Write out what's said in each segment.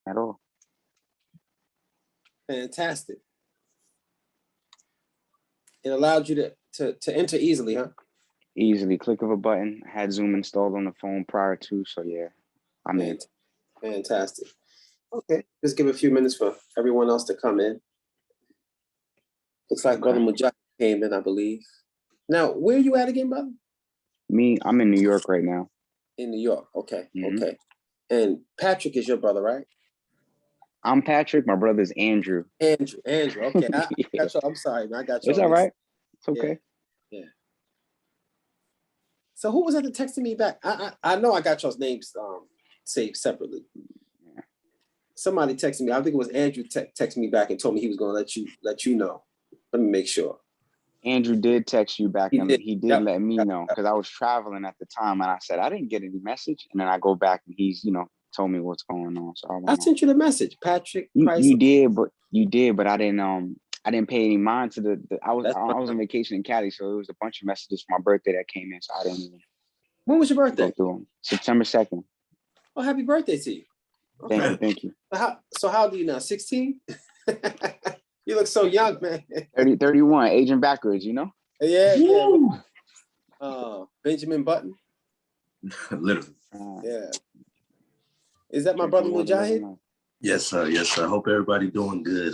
at all. Fantastic. It allowed you to enter easily, huh? Easily, click of a button. I had Zoom installed on the phone prior to, so yeah, I'm in. Fantastic. Okay, just give a few minutes for everyone else to come in. Looks like Brother Mujahid came in, I believe. Now, where are you at again, brother? Me, I'm in New York right now. In New York, okay, okay. And Patrick is your brother, right? I'm Patrick. My brother's Andrew. Andrew, okay. I got you. I'm sorry, man. I got you. It's all right. It's okay. Yeah. So who was that texting me back? I know I got y'all's names saved separately. Somebody texted me. I think it was Andrew texted me back and told me he was going to let you know. Let me make sure. Andrew did text you back, and he did let me know, because I was traveling at the time, and I said I didn't get any message, and then I go back and he's told me what's going on. So I sent you the message, Patrick. You did, but I didn't pay any mind to the I was on vacation in Cali, so it was a bunch of messages for my birthday that came in, so I didn't even. When was your birthday? Go through them. September 2nd. Oh, happy birthday to you. Okay. Thank you. So how old are you now? 16? You look so young, man. 31, aging backwards, Yeah. Benjamin Button. Literally. Yeah. Is that my brother Mujahid? Yes, sir. Yes, sir. Hope everybody doing good.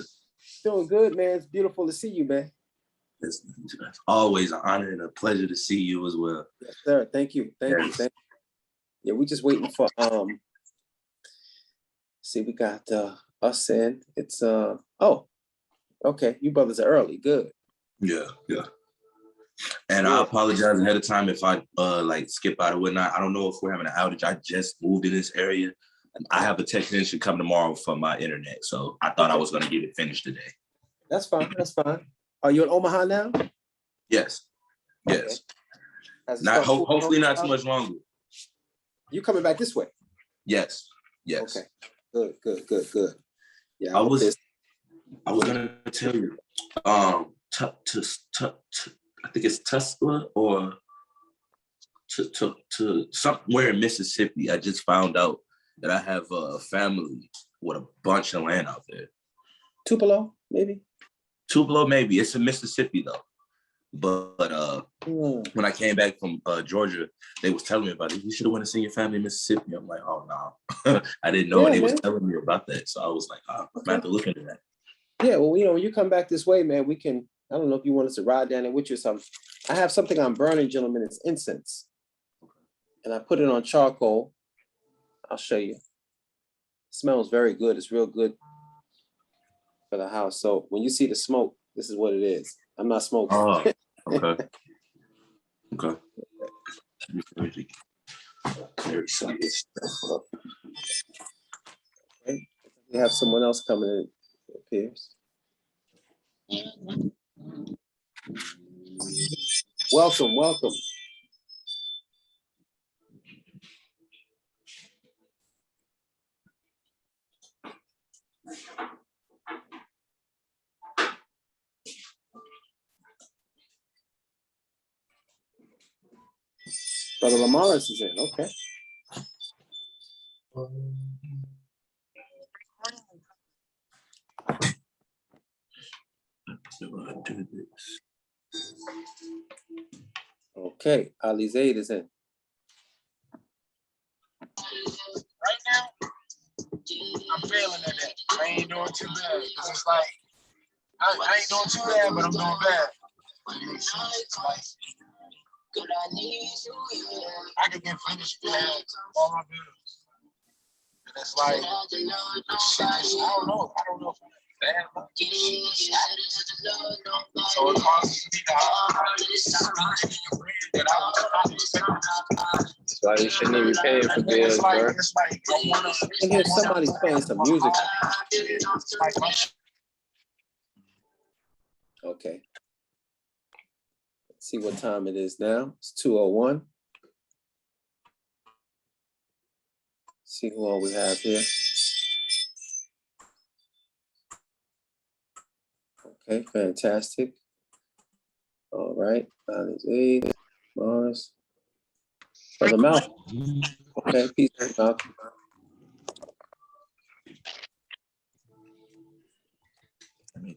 Doing good, man. It's beautiful to see you, man. It's always an honor and a pleasure to see you as well. Yes, sir. Thank you. Thank you. Yeah, we're just waiting for see, we got us in. It's okay. You brothers are early. Good. Yeah. And I apologize ahead of time if I skip out or whatnot. I don't know if we're having an outage. I just moved in this area. I have a technician come tomorrow for my internet, so I thought I was going to get it finished today. That's fine. Are you in Omaha now? Yes. Okay. Hopefully not too much longer. You coming back this way? Yes. Okay. Good. Yeah. I was gonna tell you, I think it's Tesla or to somewhere in Mississippi. I just found out that I have a family with a bunch of land out there. Tupelo, maybe. Tupelo, maybe. It's in Mississippi though. But when I came back from Georgia, they was telling me about it. You should have went to see your family in Mississippi. I'm like, oh no, I didn't know. And they was telling me about that. So I was like, I'm gonna have to look into that. Yeah, well, when you come back this way, man, we can, I don't know if you want us to ride down there with you or something. I have something I'm burning, gentlemen. It's incense. And I put it on charcoal. I'll show you. It smells very good. It's real good for the house. So when you see the smoke, this is what it is. I'm not smoking. Oh, okay. Okay. Very serious stuff. Okay. We have someone else coming in, it appears. Welcome. Brother Lamar is in, okay. Okay, Ali Zaid is in. Right now, I'm failing at that. I ain't doing too bad. Cause it's like, I ain't doing too bad, but I'm doing bad. It's like, I can get finished with all my bills. And it's like, I don't know if I'm bad. So it causes me to that's why you shouldn't even pay for bills, bro. I hear somebody's playing some music. Okay. Let's see what time it is now. It's 2:01. See who all we have here. Okay, fantastic. All right, Zaid, Mars, Brother Malcolm. Okay, peace, Malcolm.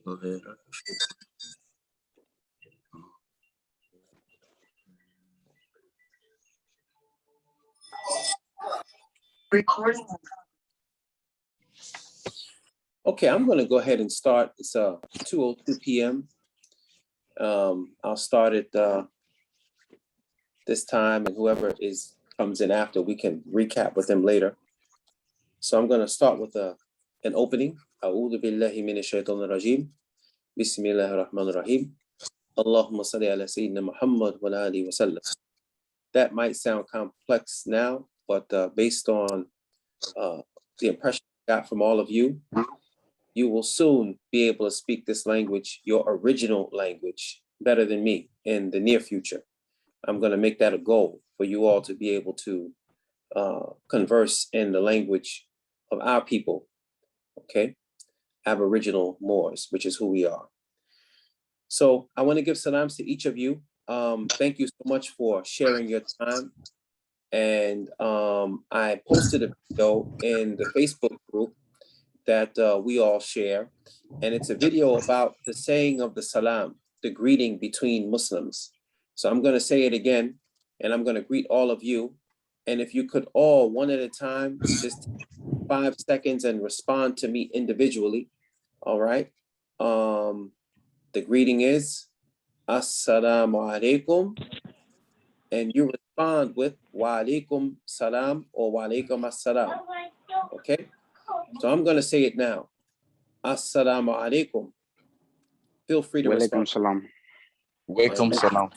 Go ahead. Recording. Okay, I'm going to go ahead and start. It's 2:02 p.m. I'll start at this time, and whoever comes in after, we can recap with them later. So I'm going to start with an opening. أعوذ بالله من الشيطان الرجيم. بسم الله الرحمن الرحيم. اللهم صل على سيدنا محمد وعلى آله وسلم. That might sound complex now, but based on the impression I got from all of you, you will soon be able to speak this language, your original language, better than me in the near future. I'm going to make that a goal for you all to be able to converse in the language of our people, okay? Aboriginal Moors, which is who we are. So I want to give salams to each of you. Thank you so much for sharing your time. And I posted a video in the Facebook group that we all share. And it's a video about the saying of the salam, the greeting between Muslims. So I'm going to say it again, and I'm going to greet all of you. And if you could all, one at a time, just 5 seconds and respond to me individually. All right. The greeting is Assalamu alaikum. And you respond with Wa alaikum salam or Wa alaikum assalam. Okay. So I'm going to say it now. Assalamu alaikum. Feel free to respond. Salam. Welcome, salam.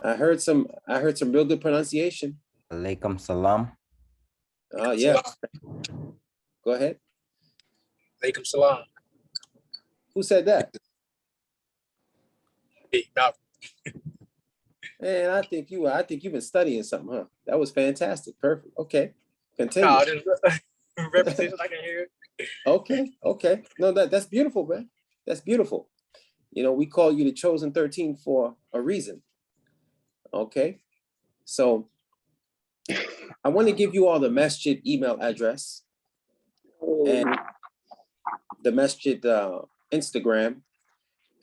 I heard some real good pronunciation. Alaikum salam. Yeah. Go ahead. Alaikum salam. Who said that? Hey, now, Man, I think you've been studying something, huh? That was fantastic. Perfect. Okay. Continue. no, there's repetition. I can hear it. Okay. No, that's beautiful, man. That's beautiful. You know, we call you the chosen 13 for a reason. Okay. So I want to give you all the masjid email address and the masjid Instagram.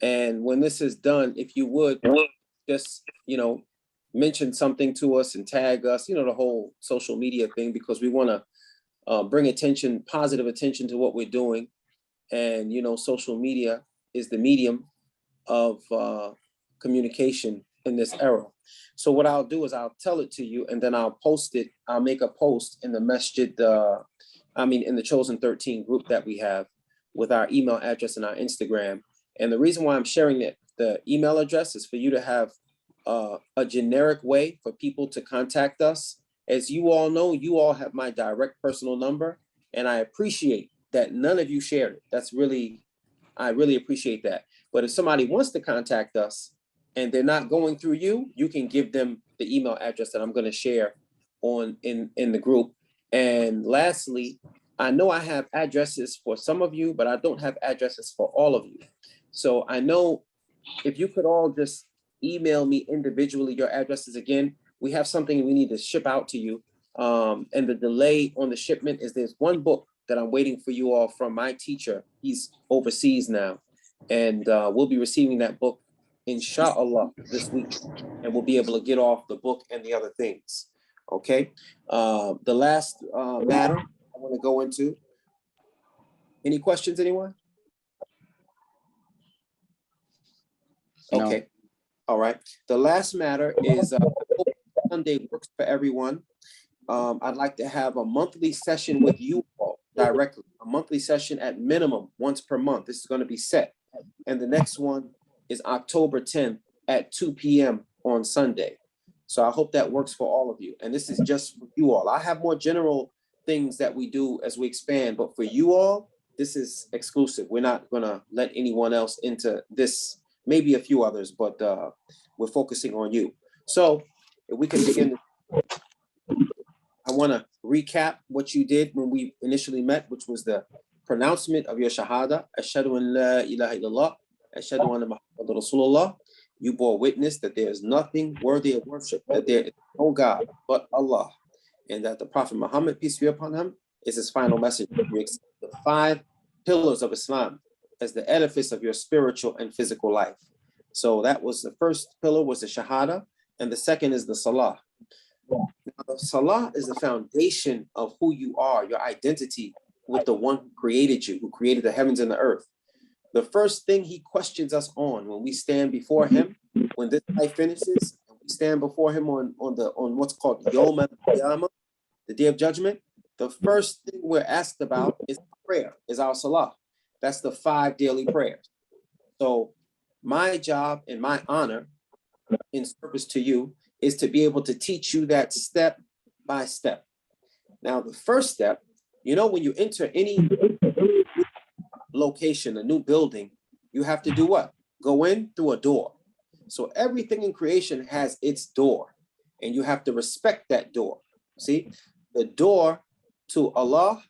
And when this is done, if you would just, mention something to us and tag us, the whole social media thing, because we want to bring positive attention to what we're doing. And, social media is the medium of communication in this era. So what I'll do is I'll tell it to you, and then I'll post it. I'll make a post in the masjid, in the Chosen 13 group that we have with our email address and our Instagram. And the reason why I'm sharing the email address is for you to have a generic way for people to contact us. As you all know, you all have my direct personal number, and I appreciate that none of you shared it. I really appreciate that. But if somebody wants to contact us and they're not going through you, you can give them the email address that I'm going to share in the group. And lastly, I know I have addresses for some of you, but I don't have addresses for all of you. So I know if you could all just email me individually your addresses again, we have something we need to ship out to you. And the delay on the shipment is there's one book that I'm waiting for you all from my teacher. He's overseas now. And we'll be receiving that book, inshallah, this week. And we'll be able to get off the book and the other things. Okay. The last matter I want to go into. Any questions, anyone? Okay. No. All right. The last matter is Sunday works for everyone. I'd like to have a monthly session with you all directly, a monthly session at minimum once per month. This is going to be set. And the next one is October 10th at 2 p.m. on Sunday. So I hope that works for all of you. And this is just for you all. I have more general things that we do as we expand, but for you all, this is exclusive. We're not going to let anyone else into this, maybe a few others, but we're focusing on you. So if we can begin, I want to recap what you did when we initially met, which was the pronouncement of your shahada, Ashhadu an la ilaha illallah, Ashhadu anna Muhammadan Rasulullah. You bore witness that there is nothing worthy of worship, that there is no God but Allah, and that the Prophet Muhammad, peace be upon him, is his final message. You accept the 5 pillars of Islam as the edifice of your spiritual and physical life. So that was the first pillar, was the Shahada, and the second is the Salah. Now, the Salah is the foundation of who you are, your identity with the one who created you, who created the heavens and the earth. The first thing he questions us on when we stand before him, when this life finishes, and we stand before him on what's called Yom al-Qiyamah, the day of judgment, the first thing we're asked about is prayer, is our Salah. That's the 5 daily prayers. So my job and my honor in service to you is to be able to teach you that step by step. Now, the first step, when you enter any location, a new building, you have to do what? Go in through a door. So everything in creation has its door, and you have to respect that door. See, the door to Allah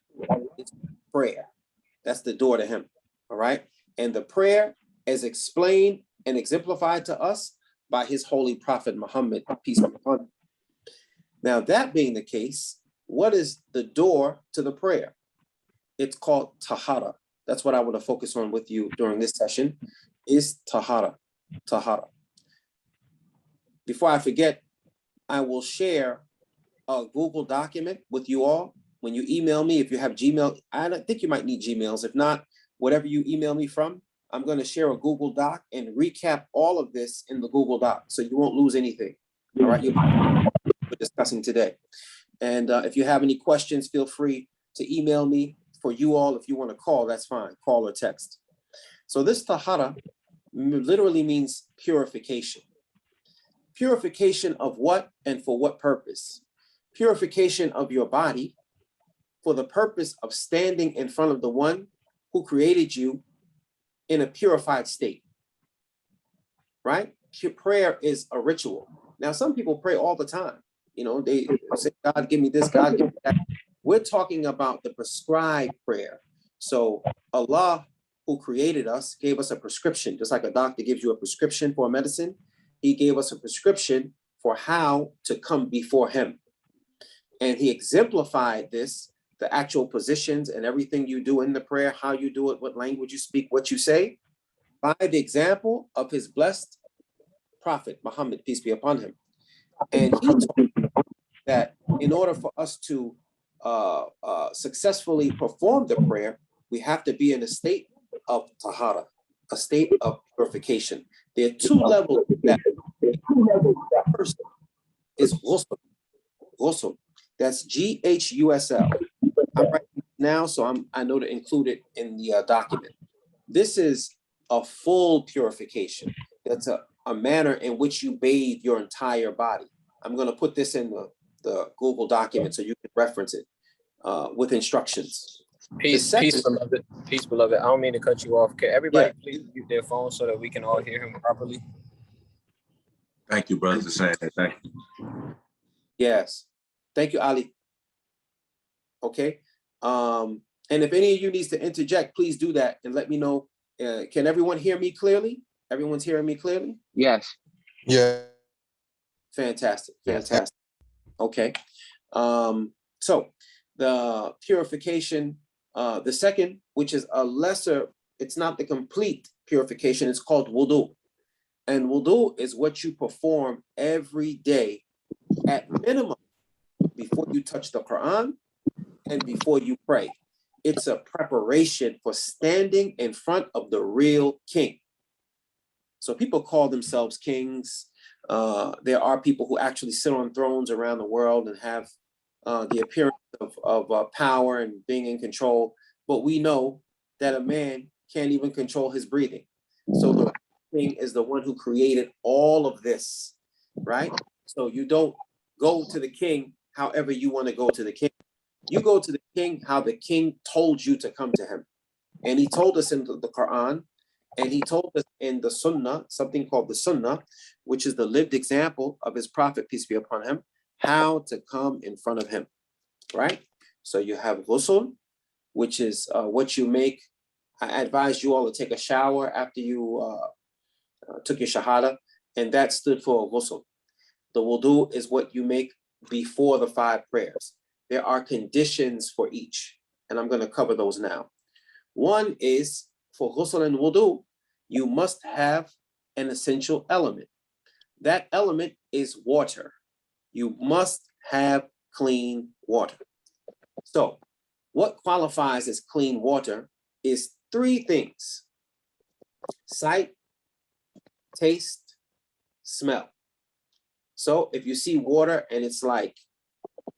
is prayer. That's the door to him. All right. And the prayer is explained and exemplified to us by his holy prophet Muhammad, peace be upon him. Now, that being the case, what is the door to the prayer? It's called tahara. That's what I want to focus on with you during this session, is tahara. Tahara. Before I forget, I will share a Google document with you all. When you email me, if you have Gmail, I don't think you might need Gmails. If not, whatever you email me from, I'm going to share a Google Doc and recap all of this in the Google Doc, so you won't lose anything. All right, we're discussing today. And if you have any questions, feel free to email me. For you all, if you want to call, that's fine. Call or text. So this tahara literally means purification. Purification of what and for what purpose? Purification of your body for the purpose of standing in front of the one who created you in a purified state, right? Prayer is a ritual. Now, some people pray all the time. They say, God, give me this, God, give me that. We're talking about the prescribed prayer. So Allah, who created us, gave us a prescription, just like a doctor gives you a prescription for a medicine. He gave us a prescription for how to come before him. And he exemplified this, the actual positions and everything you do in the prayer, how you do it, what language you speak, what you say, by the example of his blessed prophet, Muhammad, peace be upon him. And he told that in order for us to successfully perform the prayer, we have to be in a state of tahara, a state of purification. There are 2 levels of that. First is ghusl. Ghusl. That's G-H-U-S-L. I'm writing it now, so I know to include it in the document. This is a full purification. That's a manner in which you bathe your entire body. I'm going to put this in the Google document so you can reference it with instructions. Peace, beloved. Peace, beloved. I don't mean to cut you off. Can everybody please mute their phone so that we can all hear him properly? Thank you, brother, for saying that. Thank you. Yes. Thank you, Ali. Okay. And if any of you needs to interject, please do that and let me know. Can everyone hear me clearly? Everyone's hearing me clearly? Yes. Yeah. Fantastic. Fantastic. Okay. So the purification, the second, which is a lesser, it's not the complete purification, it's called wudu. And wudu is what you perform every day at minimum before you touch the Quran and before you pray. It's a preparation for standing in front of the real king. So people call themselves kings. There are people who actually sit on thrones around the world and have the appearance of power and being in control. But we know that a man can't even control his breathing. So the king is the one who created all of this, right? So you don't go to the king however you want to go to the king. You go to the king how the king told you to come to him. And he told us in the Quran, and he told us in the Sunnah, something called the Sunnah, which is the lived example of his prophet, peace be upon him, how to come in front of him, right? So you have ghusl, which is what you make. I advise you all to take a shower after you took your shahada, and that stood for ghusl. The wudu is what you make before the 5 prayers. there are conditions for each, and I'm going to cover those now. One is for ghusl and wudu, you must have an essential element. That element is water. You must have clean water. So what qualifies as clean water is three things: sight, taste, smell. So if you see water and it's like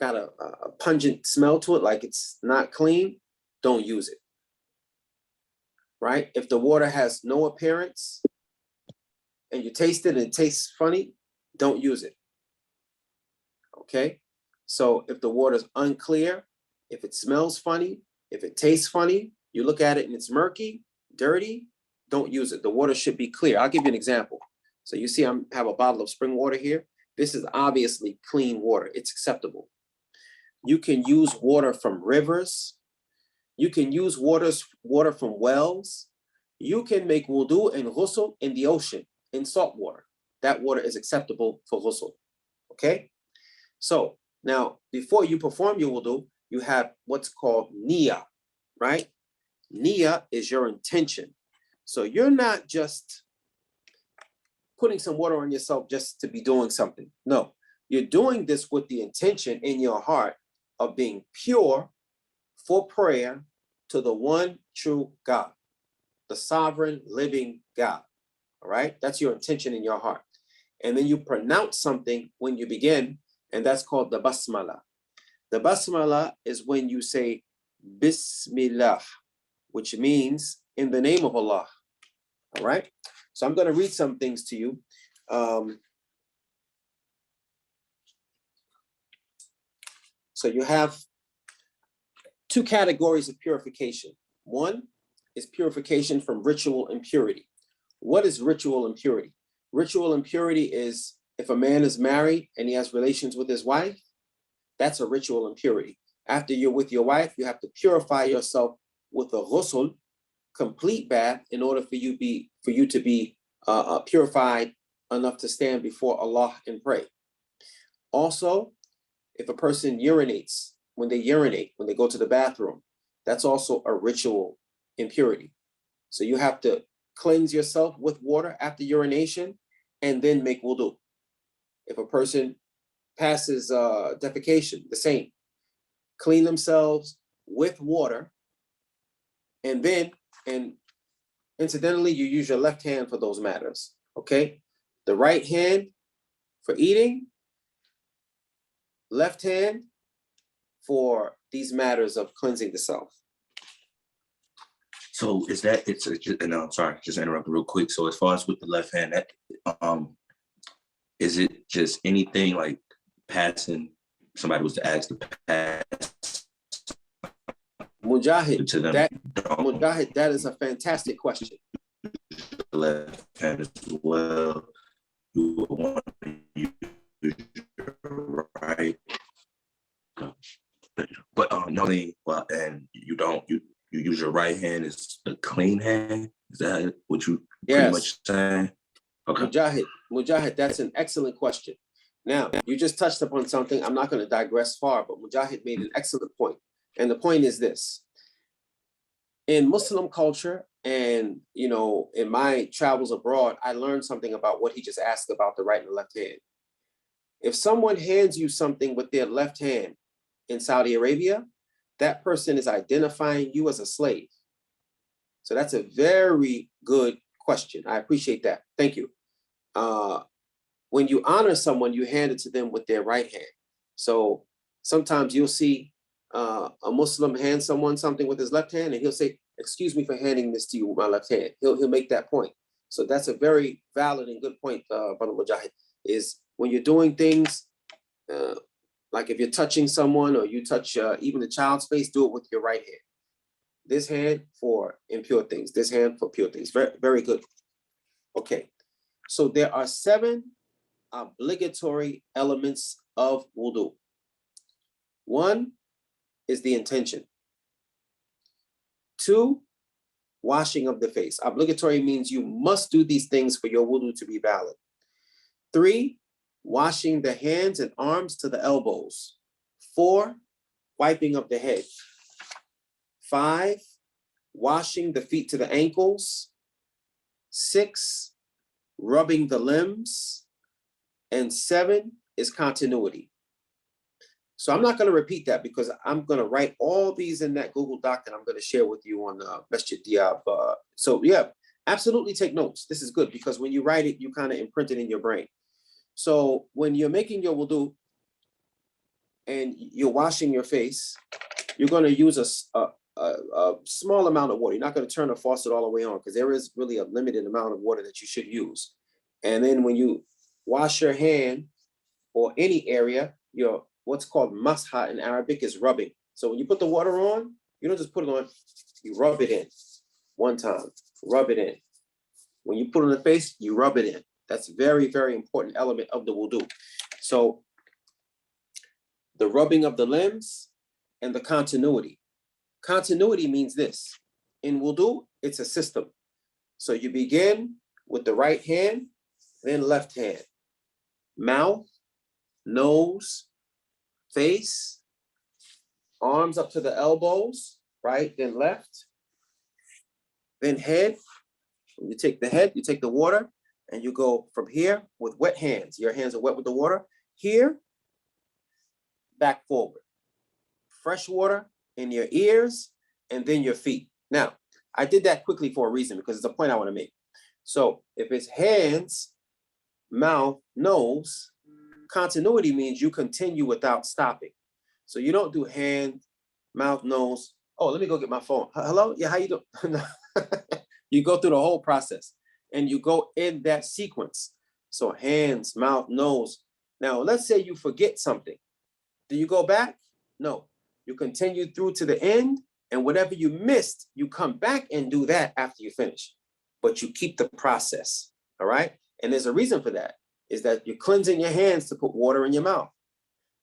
got a pungent smell to it, like it's not clean, don't use it. Right? If the water has no appearance and you taste it and it tastes funny, don't use it. Okay? So if the water is unclear, if it smells funny, if it tastes funny, you look at it and it's murky, dirty, don't use it. The water should be clear. I'll give you an example. So you see I have a bottle of spring water here. This is obviously clean water. It's acceptable. You can use water from rivers. You can use water from wells. You can make wudu and ghusl in the ocean, in salt water. That water is acceptable for ghusl. Okay? So now, before you perform your wudu, you have what's called niyyah, right? Niyyah is your intention. So you're not just putting some water on yourself just to be doing something. No, you're doing this with the intention in your heart of being pure for prayer to the one true God, the sovereign living God. All right, that's your intention in your heart. And then you pronounce something when you begin, and that's called the Basmala. The Basmala is when you say Bismillah, which means in the name of Allah. All right, so I'm going to read some things to you. So you have two categories of purification. One is purification from ritual impurity. What is ritual impurity? Ritual impurity is if a man is married and he has relations with his wife, that's a ritual impurity. After you're with your wife, you have to purify yourself with a ghusl, complete bath, in order for you to be purified enough to stand before Allah and pray. Also, if a person urinates, when they go to the bathroom, that's also a ritual impurity. So you have to cleanse yourself with water after urination and then make wudu. If a person passes defecation, the same. Clean themselves with water, and incidentally, you use your left hand for those matters, okay? The right hand for eating, left hand for these matters of cleansing the self. So is that, and I'm sorry, just interrupt real quick. So as far as with the left hand, that, is it just anything like passing, somebody was to ask to pass Mujahid, to them? Mujahid, that is a fantastic question. The left hand as well. You want to use your right, but no, well, and you use your right hand as a clean hand. Is that what you pretty much saying? Okay. Mujahid, that's an excellent question. Now, you just touched upon something. I'm not going to digress far, but Mujahid made an excellent point. And the point is this. In Muslim culture and, in my travels abroad, I learned something about what he just asked about the right and the left hand. If someone hands you something with their left hand in Saudi Arabia, that person is identifying you as a slave. So that's a very good question. I appreciate that. Thank you. When you honor someone, you hand it to them with their right hand. So sometimes you'll see a Muslim hand someone something with his left hand, and he'll say, "Excuse me for handing this to you with my left hand." He'll make that point. So that's a very valid and good point, Brother Mujahid, is when you're doing things, like if you're touching someone or you touch even the child's face, do it with your right hand. This hand for impure things, this hand for pure things. Very, very good. Okay, so there are 7 obligatory elements of wudu. 1 is the intention. 2, washing of the face. Obligatory means you must do these things for your wudu to be valid. 3, washing the hands and arms to the elbows. 4, wiping of the head. 5, washing the feet to the ankles. 6, rubbing the limbs. And 7 is continuity. So I'm not going to repeat that because I'm going to write all these in that Google Doc and I'm going to share with you on Masjid Diab. So yeah, absolutely take notes. This is good because when you write it, you kind of imprint it in your brain. So when you're making your wudu and you're washing your face, you're going to use a small amount of water. You're not going to turn the faucet all the way on because there is really a limited amount of water that you should use. And then when you wash your hand or any area, your what's called masha in Arabic is rubbing. So when you put the water on, you don't just put it on, you rub it in 1 time, rub it in. When you put it on the face, you rub it in. That's a very, very important element of the wudu. So the rubbing of the limbs and the continuity. Continuity means this. In wudu, it's a system. So you begin with the right hand, then left hand. Mouth, nose, face, arms up to the elbows, right, then left, then head. When you take the head, you take the water, and you go from here with wet hands. Your hands are wet with the water. Here, back forward. Fresh water in your ears, and then your feet. Now, I did that quickly for a reason because it's a point I want to make. So if it's hands, mouth, nose, continuity means you continue without stopping. So you don't do hand, mouth, nose. Oh, let me go get my phone. Hello? Yeah, how you doing? You go through the whole process and you go in that sequence. So hands, mouth, nose. Now, let's say you forget something. Do you go back? No. You continue through to the end, and whatever you missed, you come back and do that after you finish. But you keep the process, all right? And there's a reason for that, is that you're cleansing your hands to put water in your mouth.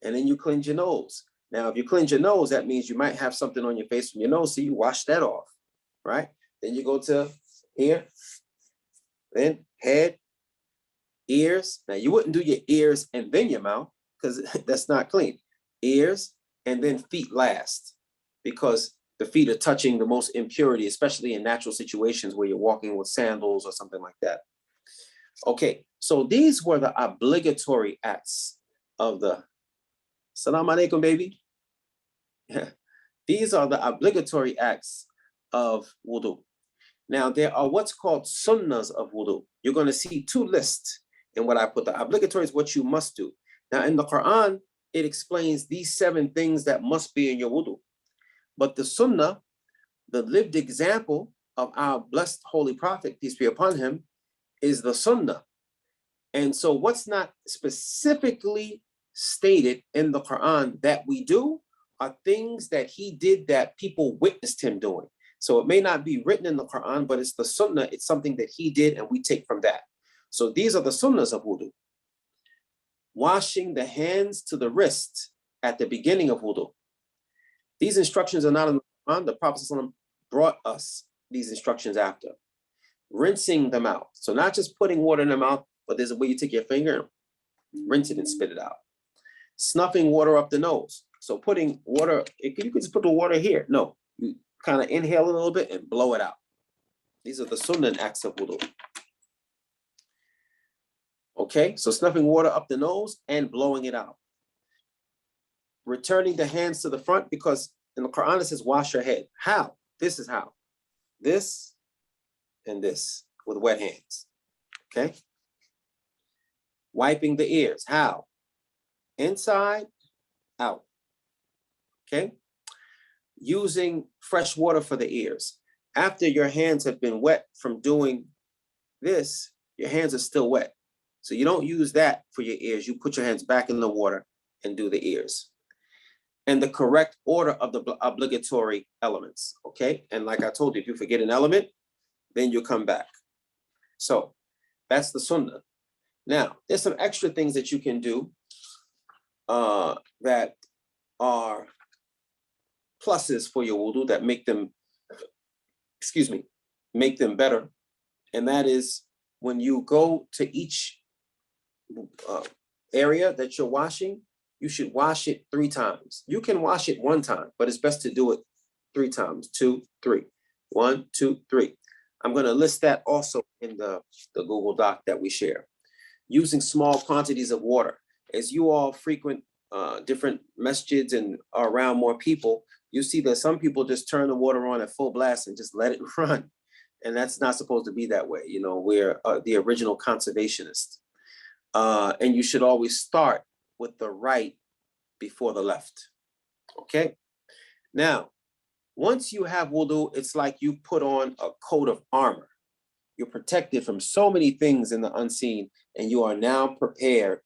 And then you cleanse your nose. Now, if you cleanse your nose, that means you might have something on your face from your nose, so you wash that off, right? Then you go to here, then head, ears. Now, you wouldn't do your ears and then your mouth, because that's not clean. Ears, and then feet last, because the feet are touching the most impurity, especially in natural situations where you're walking with sandals or something like that. Okay, so these were the obligatory acts of the Salam alaikum, baby. These are the obligatory acts of wudu. Now, there are what's called sunnahs of wudu. You're going to see 2 lists in what I put. The obligatory is what you must do. Now, in the Quran, it explains these 7 things that must be in your wudu. But the sunnah, the lived example of our blessed holy prophet, peace be upon him, is the sunnah. And so what's not specifically stated in the Quran that we do are things that he did that people witnessed him doing. So it may not be written in the Quran, but it's the sunnah. It's something that he did and we take from that. So these are the sunnahs of wudu. Washing the hands to the wrist at the beginning of wudu. These instructions are not in the Quran. The Prophet ﷺ brought us these instructions after. Rinsing the mouth. So not just putting water in the mouth, but there's a way you take your finger and rinse it and spit it out. Snuffing water up the nose. So putting water, you could just put the water here. No, you kind of inhale a little bit and blow it out. These are the sunnah acts of wudu. Okay, so snuffing water up the nose and blowing it out. Returning the hands to the front, because in the Quran it says wash your head. How? This is how. This and this with wet hands. Okay. Wiping the ears. How? Inside, out. Okay. Using fresh water for the ears. After your hands have been wet from doing this, your hands are still wet. So you don't use that for your ears. You put your hands back in the water and do the ears. And the correct order of the obligatory elements. Okay. And like I told you, if you forget an element, then you come back. So that's the sunnah. Now, there's some extra things that you can do that are pluses for your wudu that make them, make them better. And that is when you go to each area that you're washing, you should wash it 3 times. You can wash it 1 time, but it's best to do it 3 times. 2, 3. 1, 2, 3. I'm going to list that also in the Google Doc that we share. Using small quantities of water. As you all frequent different masjids and are around more people, you see that some people just turn the water on at full blast and just let it run. And that's not supposed to be that way. You know, we're the original conservationists. And you should always start with the right before the left. Okay? Now, once you have wudu, it's like you put on a coat of armor. You're protected from so many things in the unseen, and you are now prepared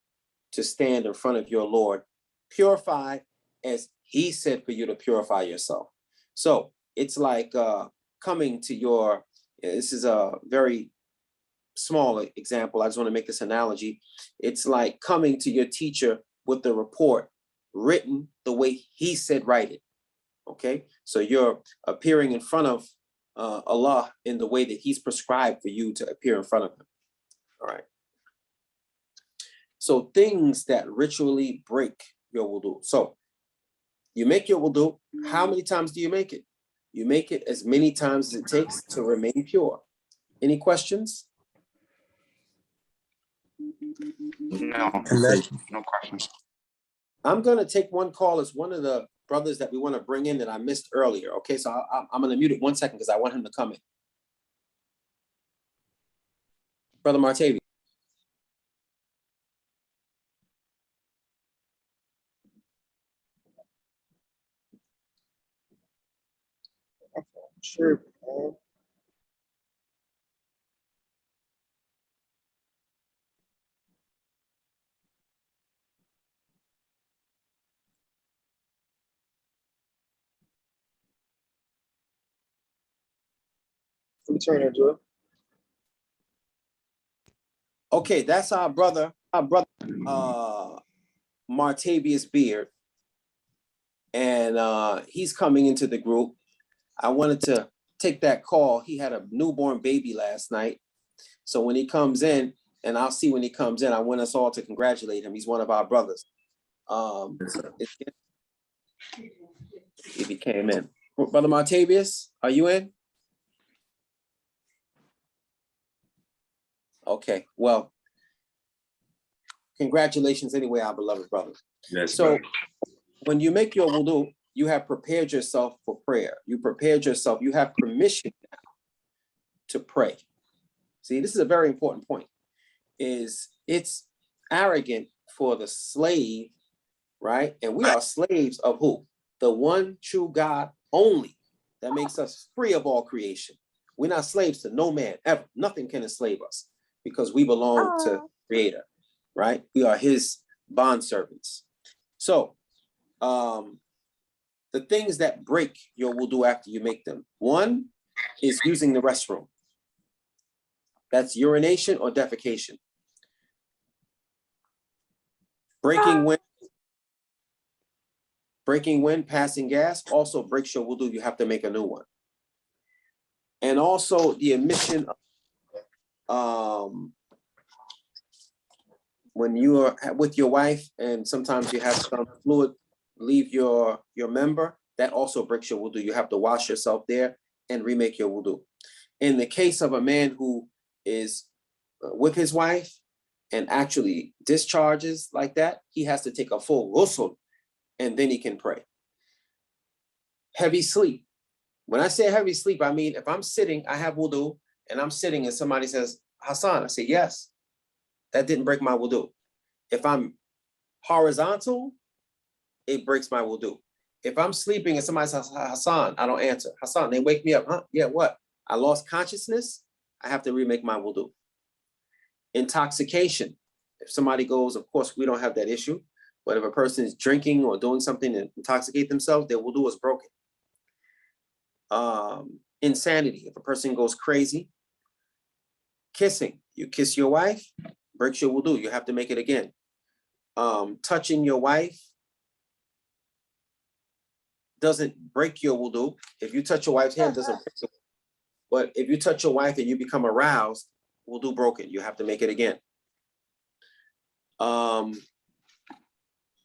to stand in front of your Lord, purified as he said for you to purify yourself. So it's like coming to your, this is a very small example. I just want to make this analogy. It's like coming to your teacher with the report written the way he said write it. Okay, so you're appearing in front of Allah in the way that he's prescribed for you to appear in front of him. All right. So things that ritually break your wudu. So you make your wudu. How many times do you make it? You make it as many times as it takes to remain pure. Any questions? No questions. I'm going to take one call as one of the brothers that we want to bring in that I missed earlier. Okay, so I'm going to mute it 1 second because I want him to come in. Brother Martavi. Sure. Let me turn into it. Okay, that's our brother Martavius Beard. And he's coming into the group. I wanted to take that call. He had a newborn baby last night. So when he comes in, and I'll see when he comes in, I want us all to congratulate him. He's one of our brothers. If he came in. Brother Martavius, are you in? Okay, well, congratulations anyway, our beloved brother. Yes, so brother. When you make your wudu, you have prepared yourself for prayer. You prepared yourself, you have permission now to pray. See, this is a very important point, is it's arrogant for the slave, right? And we are slaves of who? The one true God only, that makes us free of all creation. We're not slaves to no man ever. Nothing can enslave us because we belong to Creator, right? We are his bondservants. So the things that break your wudu after you make them. One is using the restroom. That's urination or defecation. Breaking wind, passing gas also breaks your wudu. You have to make a new one. And also the emission of, when you are with your wife and sometimes you have some fluid leave your member, that also breaks your wudu. You have to wash yourself there and remake your wudu. In the case of a man who is with his wife and actually discharges like that, he has to take a full ghusl and then he can pray. Heavy sleep. When I say heavy sleep, I mean, if I'm sitting, I have wudu, and I'm sitting and somebody says, Hassan, I say, yes, that didn't break my wudu. If I'm horizontal, it breaks my wudu. If I'm sleeping and somebody says, Hassan, I don't answer. Hassan, they wake me up. Huh? Yeah, what? I lost consciousness. I have to remake my wudu. Intoxication. If somebody goes, of course, we don't have that issue, but if a person is drinking or doing something to intoxicate themselves, their wudu is broken. Insanity. If a person goes crazy. Kissing. You kiss your wife, breaks your wudu. You have to make it again. Touching your wife doesn't break your wudu. If you touch your wife's hand, it doesn't break it. But if you touch your wife and you become aroused, wudu broken. You have to make it again.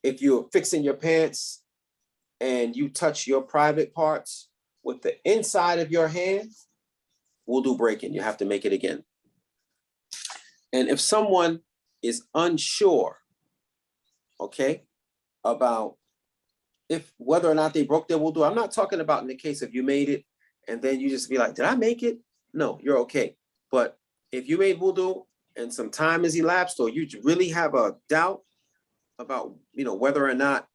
if you're fixing your pants and you touch your private parts with the inside of your hand, wudu breaking. You have to make it again. And if someone is unsure, okay, about whether or not they broke their wudu, I'm not talking about in the case of you made it and then you just be like, did I make it? No, you're okay. But if you made wudu and some time has elapsed, or you really have a doubt about, whether or not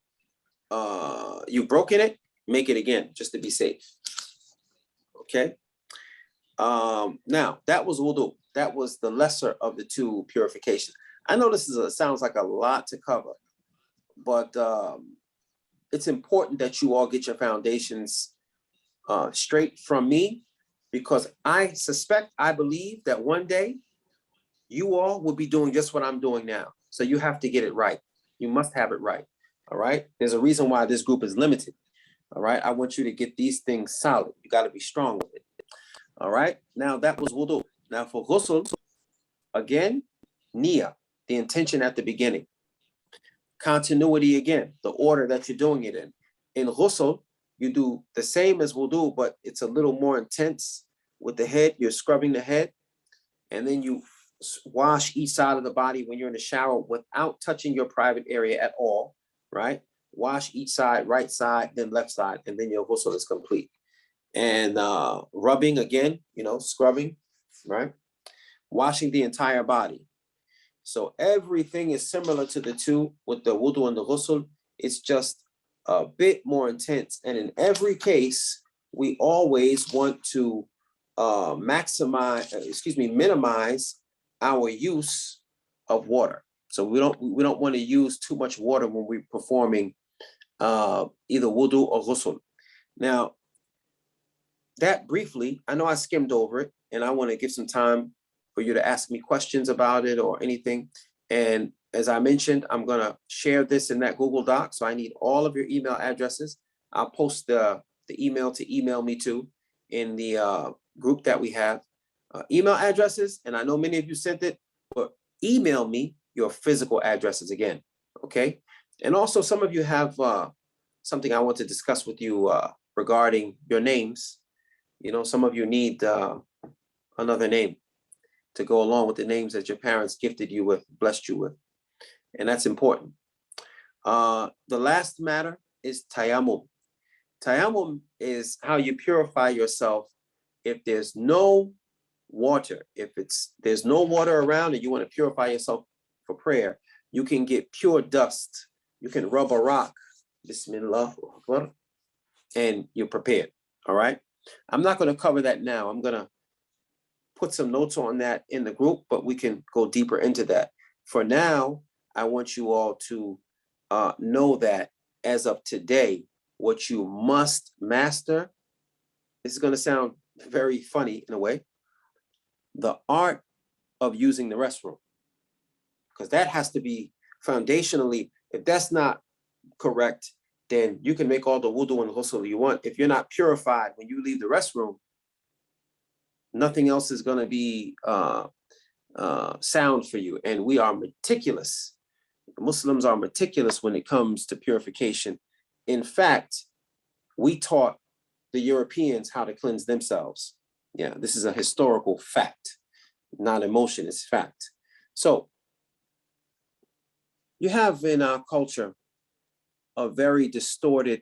you've broken it, make it again just to be safe. Okay. Now that was wudu. That was the lesser of the two purifications. I know this sounds like a lot to cover, but it's important that you all get your foundations straight from me, because I believe that one day you all will be doing just what I'm doing now. So you have to get it right. You must have it right. All right. There's a reason why this group is limited. All right. I want you to get these things solid. You got to be strong with it. All right. Now that was wudu. Now for ghusl, again, niyyah, the intention at the beginning. Continuity again, the order that you're doing it in. In ghusl, you do the same as wudu, but it's a little more intense with the head. You're scrubbing the head, and then you wash each side of the body when you're in the shower without touching your private area at all, right? Wash each side, right side, then left side, and then your ghusl is complete. And rubbing again, scrubbing, right? Washing the entire body. So everything is similar to the two with the wudu and the ghusl. It's just a bit more intense. And in every case, we always want to minimize our use of water. So we don't want to use too much water when we're performing either wudu or ghusl. Now, that briefly, I know I skimmed over it, and I want to give some time for you to ask me questions about it or anything. And as I mentioned, I'm going to share this in that Google Doc. So I need all of your email addresses. I'll post the email to email me to in the group that we have. Email addresses, and I know many of you sent it, but email me your physical addresses again, okay? And also some of you have something I want to discuss with you regarding your names. Some of you need another name to go along with the names that your parents gifted you with, blessed you with. And that's important. The last matter is tayammum. Tayammum is how you purify yourself if there's no water. If there's no water around and you want to purify yourself for prayer, you can get pure dust. You can rub a rock, Bismillah, and you're prepared, all right? I'm not going to cover that now. I'm going to put some notes on that in the group, but we can go deeper into that. For now, I want you all to know that as of today, what you must master, this is going to sound very funny in a way, the art of using the restroom. Because that has to be foundationally, if that's not correct, then you can make all the wudu and ghusl you want. If you're not purified when you leave the restroom, nothing else is going to be sound for you. And we are meticulous. Muslims are meticulous when it comes to purification. In fact, we taught the Europeans how to cleanse themselves. Yeah, this is a historical fact, not emotion, it's fact. So you have in our culture a very distorted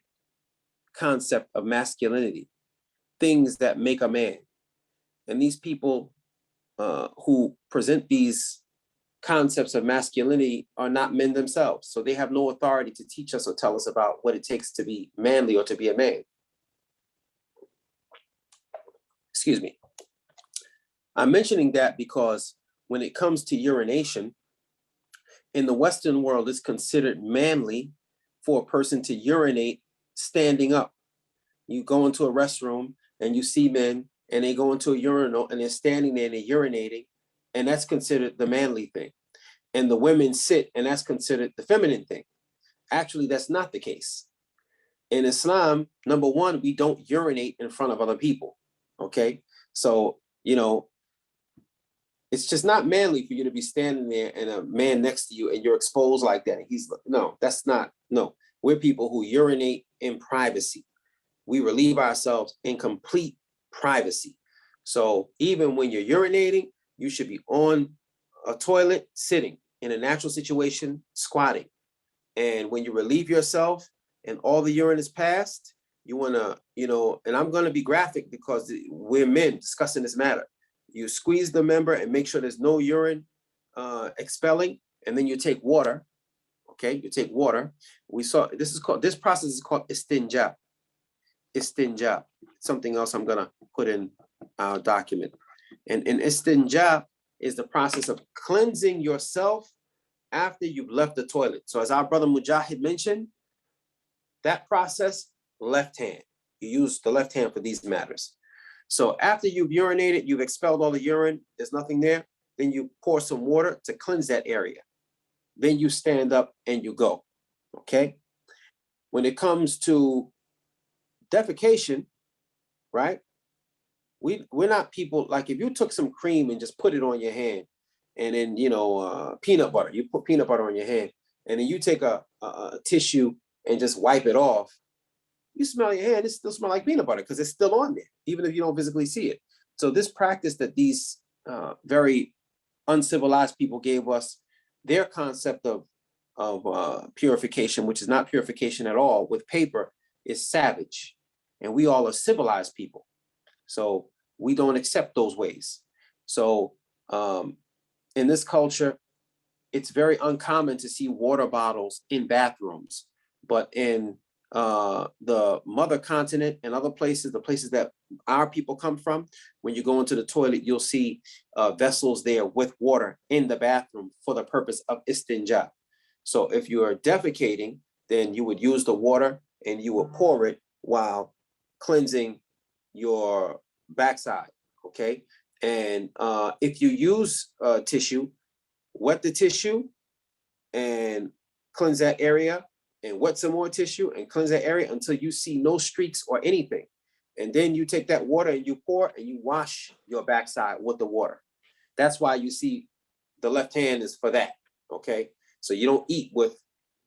concept of masculinity, things that make a man. And these people who present these concepts of masculinity are not men themselves. So they have no authority to teach us or tell us about what it takes to be manly or to be a man. Excuse me. I'm mentioning that because when it comes to urination, in the Western world, it's considered manly for a person to urinate standing up. You go into a restroom and you see men and they go into a urinal and they're standing there and they're urinating, and that's considered the manly thing. And the women sit and that's considered the feminine thing. Actually, that's not the case. In Islam, number one, we don't urinate in front of other people, okay? So, it's It's just not manly for you to be standing there and a man next to you and you're exposed like that. No, that's not, no. We're people who urinate in privacy. We relieve ourselves in complete privacy. So even when you're urinating, you should be on a toilet sitting, in a natural situation, squatting. And when you relieve yourself and all the urine is passed, you wanna, and I'm gonna be graphic because we're men discussing this matter. You squeeze the member and make sure there's no urine expelling, and then you take water. Okay, you take water. This process is called istinja. Istinja. Something else I'm gonna put in our document. And istinja is the process of cleansing yourself after you've left the toilet. So as our brother Mujahid mentioned, that process, left hand. You use the left hand for these matters. So after you've urinated, you've expelled all the urine, there's nothing there, then you pour some water to cleanse that area. Then you stand up and you go, okay? When it comes to defecation, right? We're not people, like if you took some cream and just put it on your hand, and then, peanut butter, you put peanut butter on your hand, and then you take a tissue and just wipe it off, you smell your hand, it still smells like peanut butter because it's still on there, even if you don't physically see it. So this practice that these very uncivilized people gave us, their concept of purification, which is not purification at all, with paper, is savage. And we all are civilized people. So we don't accept those ways. So in this culture, it's very uncommon to see water bottles in bathrooms. But in the mother continent and other places, the places that our people come from, when you go into the toilet, you'll see vessels there with water in the bathroom for the purpose of istinja. So if you are defecating, then you would use the water and you would pour it while cleansing your backside, okay? And if you use tissue, wet the tissue and cleanse that area, and wet some more tissue and cleanse that area until you see no streaks or anything. And then you take that water and you pour and you wash your backside with the water. That's why you see the left hand is for that, okay? So you don't eat with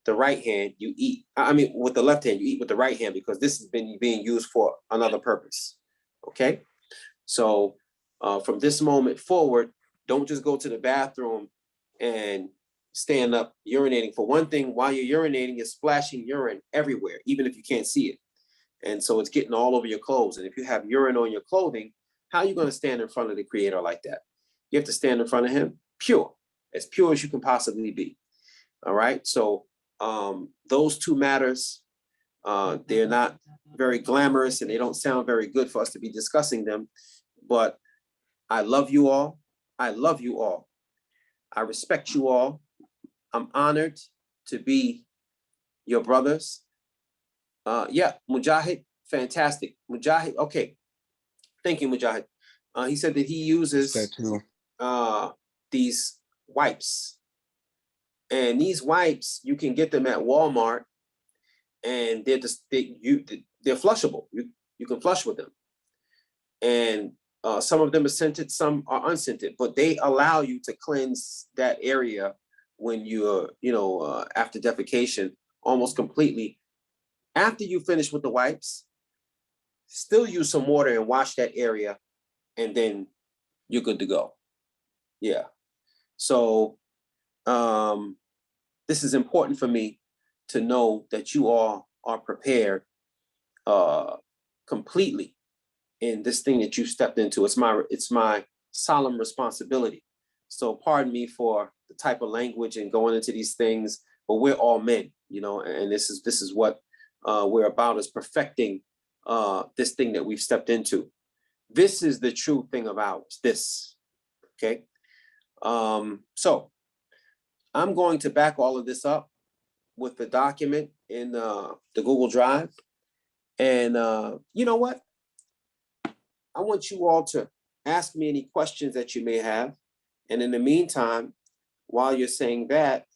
the right hand, with the left hand, you eat with the right hand because this has been being used for another purpose, okay? So from this moment forward, don't just go to the bathroom and stand up urinating. For one thing, while you're urinating, you're splashing urine everywhere, even if you can't see it. And so it's getting all over your clothes. And if you have urine on your clothing, how are you going to stand in front of the Creator like that? You have to stand in front of Him pure as you can possibly be. All right. So those two matters, they're not very glamorous and they don't sound very good for us to be discussing them. But I love you all. I love you all. I respect you all. I'm honored to be your brothers. Yeah, Mujahid, fantastic. Mujahid, okay. Thank you, Mujahid. He said that he uses these wipes. And these wipes, you can get them at Walmart, and they're flushable. You can flush with them. And some of them are scented, some are unscented, but they allow you to cleanse that area when you're, after defecation, almost completely. After you finish with the wipes, still use some water and wash that area, and then you're good to go. Yeah. So this is important for me to know that you all are prepared completely in this thing that you stepped into. It's my solemn responsibility. So pardon me for the type of language and going into these things, but we're all men, and this is what we're about, is perfecting this thing that we've stepped into. This is the true thing of ours, this, okay? So I'm going to back all of this up with the document in the Google Drive. And you know what? I want you all to ask me any questions that you may have. And in the meantime, while you're saying that,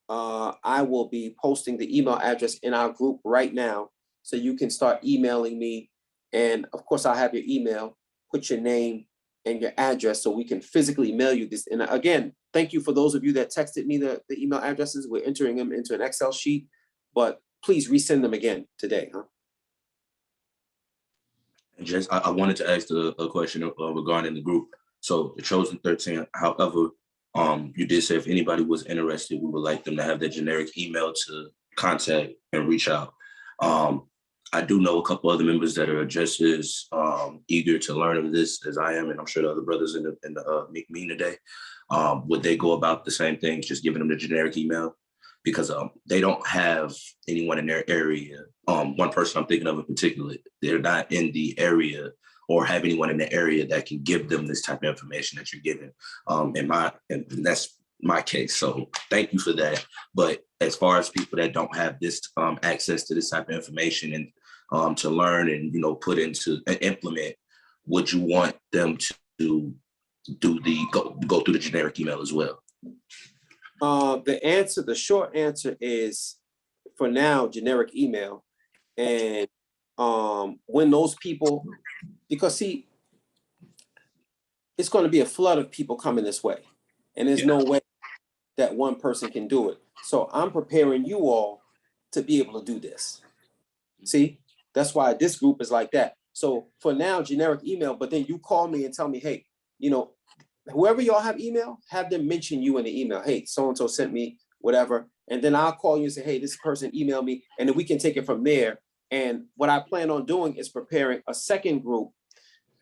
I will be posting the email address in our group right now, so you can start emailing me. And of course, I'll have your email, put your name and your address so we can physically mail you this. And again, thank you for those of you that texted me the email addresses. We're entering them into an Excel sheet, but please resend them again today, huh? And just, I wanted to ask a question regarding the group. So the Chosen 13, however, you did say if anybody was interested, we would like them to have their generic email to contact and reach out. I do know a couple other members that are just as eager to learn of this as I am, and I'm sure the other brothers in the meeting today. Would they go about the same thing, just giving them the generic email? Because they don't have anyone in their area. One person I'm thinking of in particular, they're not in the area or have anyone in the area that can give them this type of information that you're giving. And that's my case. So thank you for that. But as far as people that don't have this access to this type of information and to learn and, you know, put into and implement, would you want them to do go through the generic email as well? The short answer is, for now, generic email. And when those people, because see, it's going to be a flood of people coming this way, and there's no way that one person can do it. So I'm preparing you all to be able to do this. See, that's why this group is like that. So for now, generic email, but then you call me and tell me, hey, you know, whoever y'all have email, have them mention you in the email. Hey, so-and-so sent me whatever. And then I'll call you and say, hey, this person emailed me. And then we can take it from there. And what I plan on doing is preparing a second group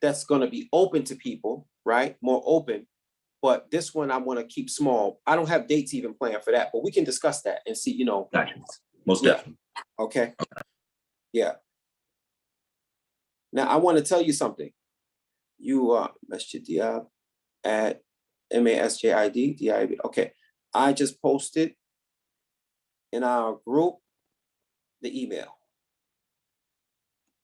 that's going to be open to people, right? More open. But this one I want to keep small. I don't have dates even planned for that, but we can discuss that and see, you know. Gotcha. Most definitely. Okay. Yeah. Now I want to tell you something. You Masjid Diab at MASJID DIB. Okay. I just posted in our group the email.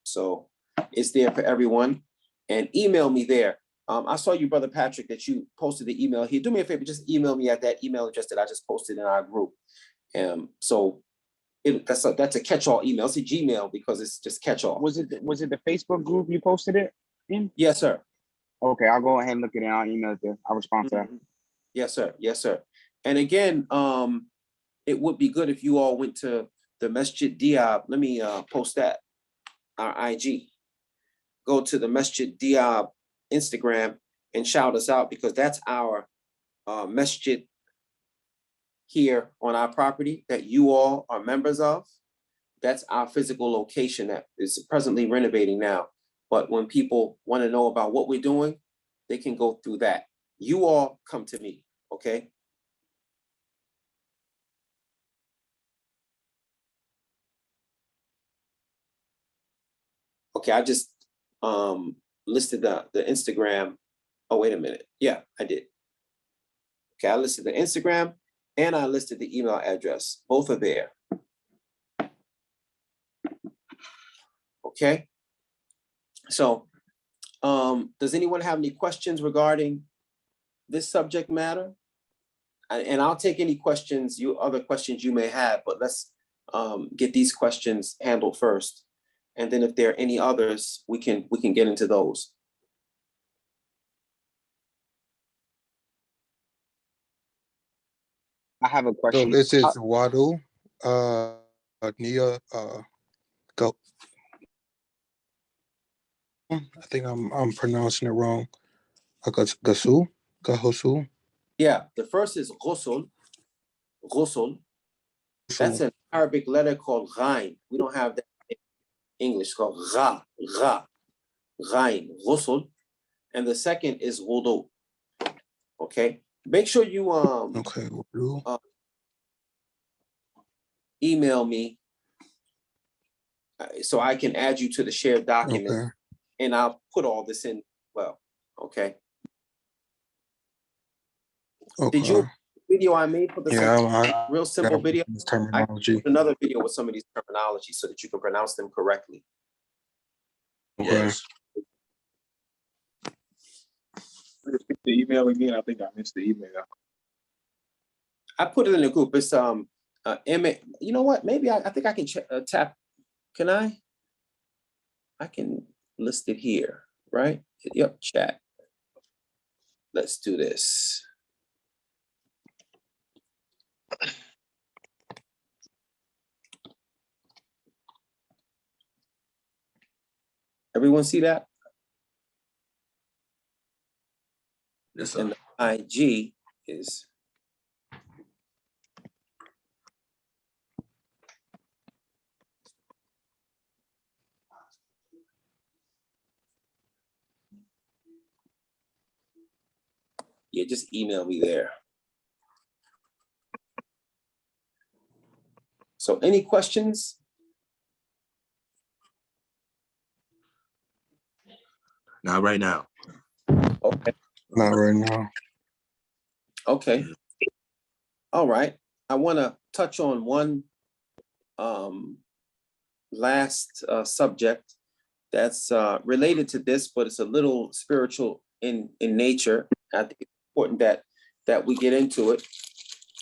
So it's there for everyone. And email me there. I saw you, Brother Patrick, that you posted the email here. Do me a favor, just email me at that email address that I just posted in our group. So that's a catch-all email. It's a Gmail because it's just catch-all. Was it the Facebook group you posted it in? Yes, sir. Okay, I'll go ahead and look at it. I'll email it there. I'll respond to that. Yes, sir. Yes, sir. And again, it would be good if you all went to the Masjid Diab. Let me post that, our IG. Go to the Masjid Diab Instagram and shout us out, because that's our masjid here on our property that you all are members of. That's our physical location that is presently renovating now. But when people want to know about what we're doing, they can go through that. You all come to me, okay? Okay, I just listed the Instagram. Oh, wait a minute. Yeah, I did. Okay, I listed the Instagram and I listed the email address. Both are there. Okay. So does anyone have any questions regarding this subject matter? And I'll take any questions, other questions you may have, but let's get these questions handled first. And then if there are any others, we can get into those. I have a question. So this is Wudu, Nia, go. I think I'm pronouncing it wrong. Gahosu. Yeah, the first is ghusl. Ghusl. That's an Arabic letter called ghain. We don't have that in English. It's called gha, ghain, ghusl. And the second is wudu. Okay. Make sure you Okay, wudu. Email me so I can add you to the shared document. Okay. And I'll put all this in. Well, okay. Did you video I made for the real simple video? Terminology. I put another video with some of these terminology so that you can pronounce them correctly. Okay. Yes. The email again. I think I missed the email. I put it in the group. It's you know what? Maybe I think I can tap. Can I? I can list it here, right? Yep, chat. let's do this. Everyone see that? Yes, sir. And the IG is yeah, just email me there. So any questions? Not right now. Okay. Not right now. Okay. All right. I want to touch on one last subject that's related to this, but it's a little spiritual in nature. I think it's important that we get into it.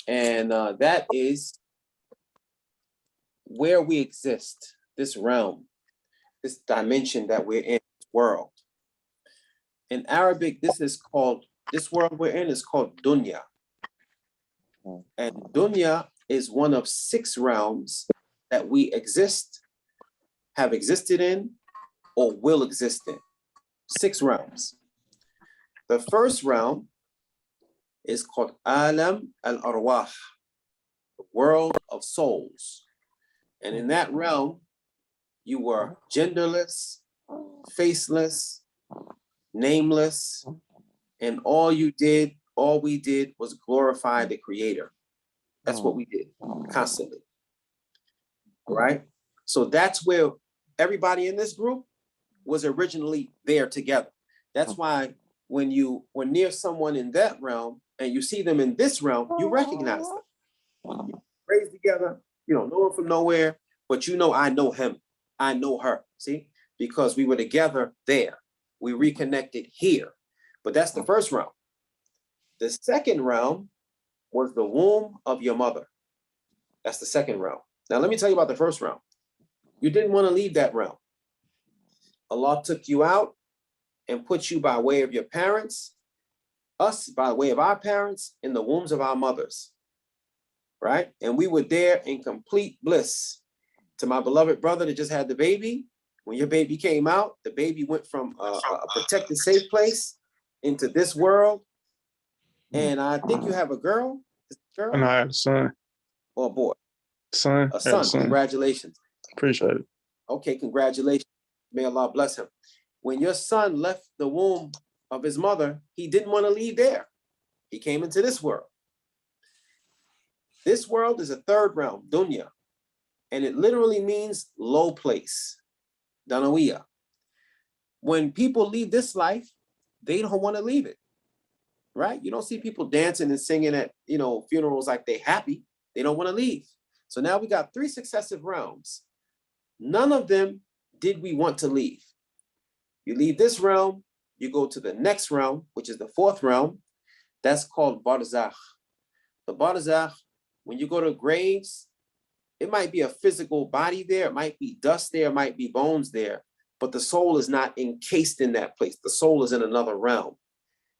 And that is where we exist, this realm, this dimension that we're in, this world. In Arabic, this world we're in is called dunya. And dunya is one of 6 realms that we exist, have existed in, or will exist in. 6 realms. The first realm is called Alam al-Arwah, the world of souls. And in that realm, you were genderless, faceless, nameless, and all we did was glorify the Creator. That's what we did constantly. All right? So that's where everybody in this group was originally there together. That's why when you were near someone in that realm and you see them in this realm, you recognize them. You raised together, you don't know them from nowhere, but you know, I know him, I know her, see? Because we were together there. We reconnected here. But that's the first realm. The second realm was the womb of your mother. That's the second realm. Now, let me tell you about the first realm. You didn't want to leave that realm. Allah took you out and put you by way of your parents, us by way of our parents, in the wombs of our mothers, right? And we were there in complete bliss. To my beloved brother that just had the baby, when your baby came out, the baby went from a protected, safe place into this world. And I think you have a girl. And I have a son. Or a boy? Son. A son. Congratulations. Appreciate it. Okay, congratulations. May Allah bless him. When your son left the womb of his mother, he didn't want to leave there. He came into this world. This world is a third realm, dunya. And it literally means low place, Danawiya. When people leave this life, they don't want to leave it, right? You don't see people dancing and singing at, funerals like they're happy. They don't want to leave. So now we got 3 successive realms. None of them did we want to leave. You leave this realm, you go to the next realm, which is the 4th realm. That's called Barzakh. The Barzakh, when you go to graves, it might be a physical body there, it might be dust there, it might be bones there, but the soul is not encased in that place. The soul is in another realm.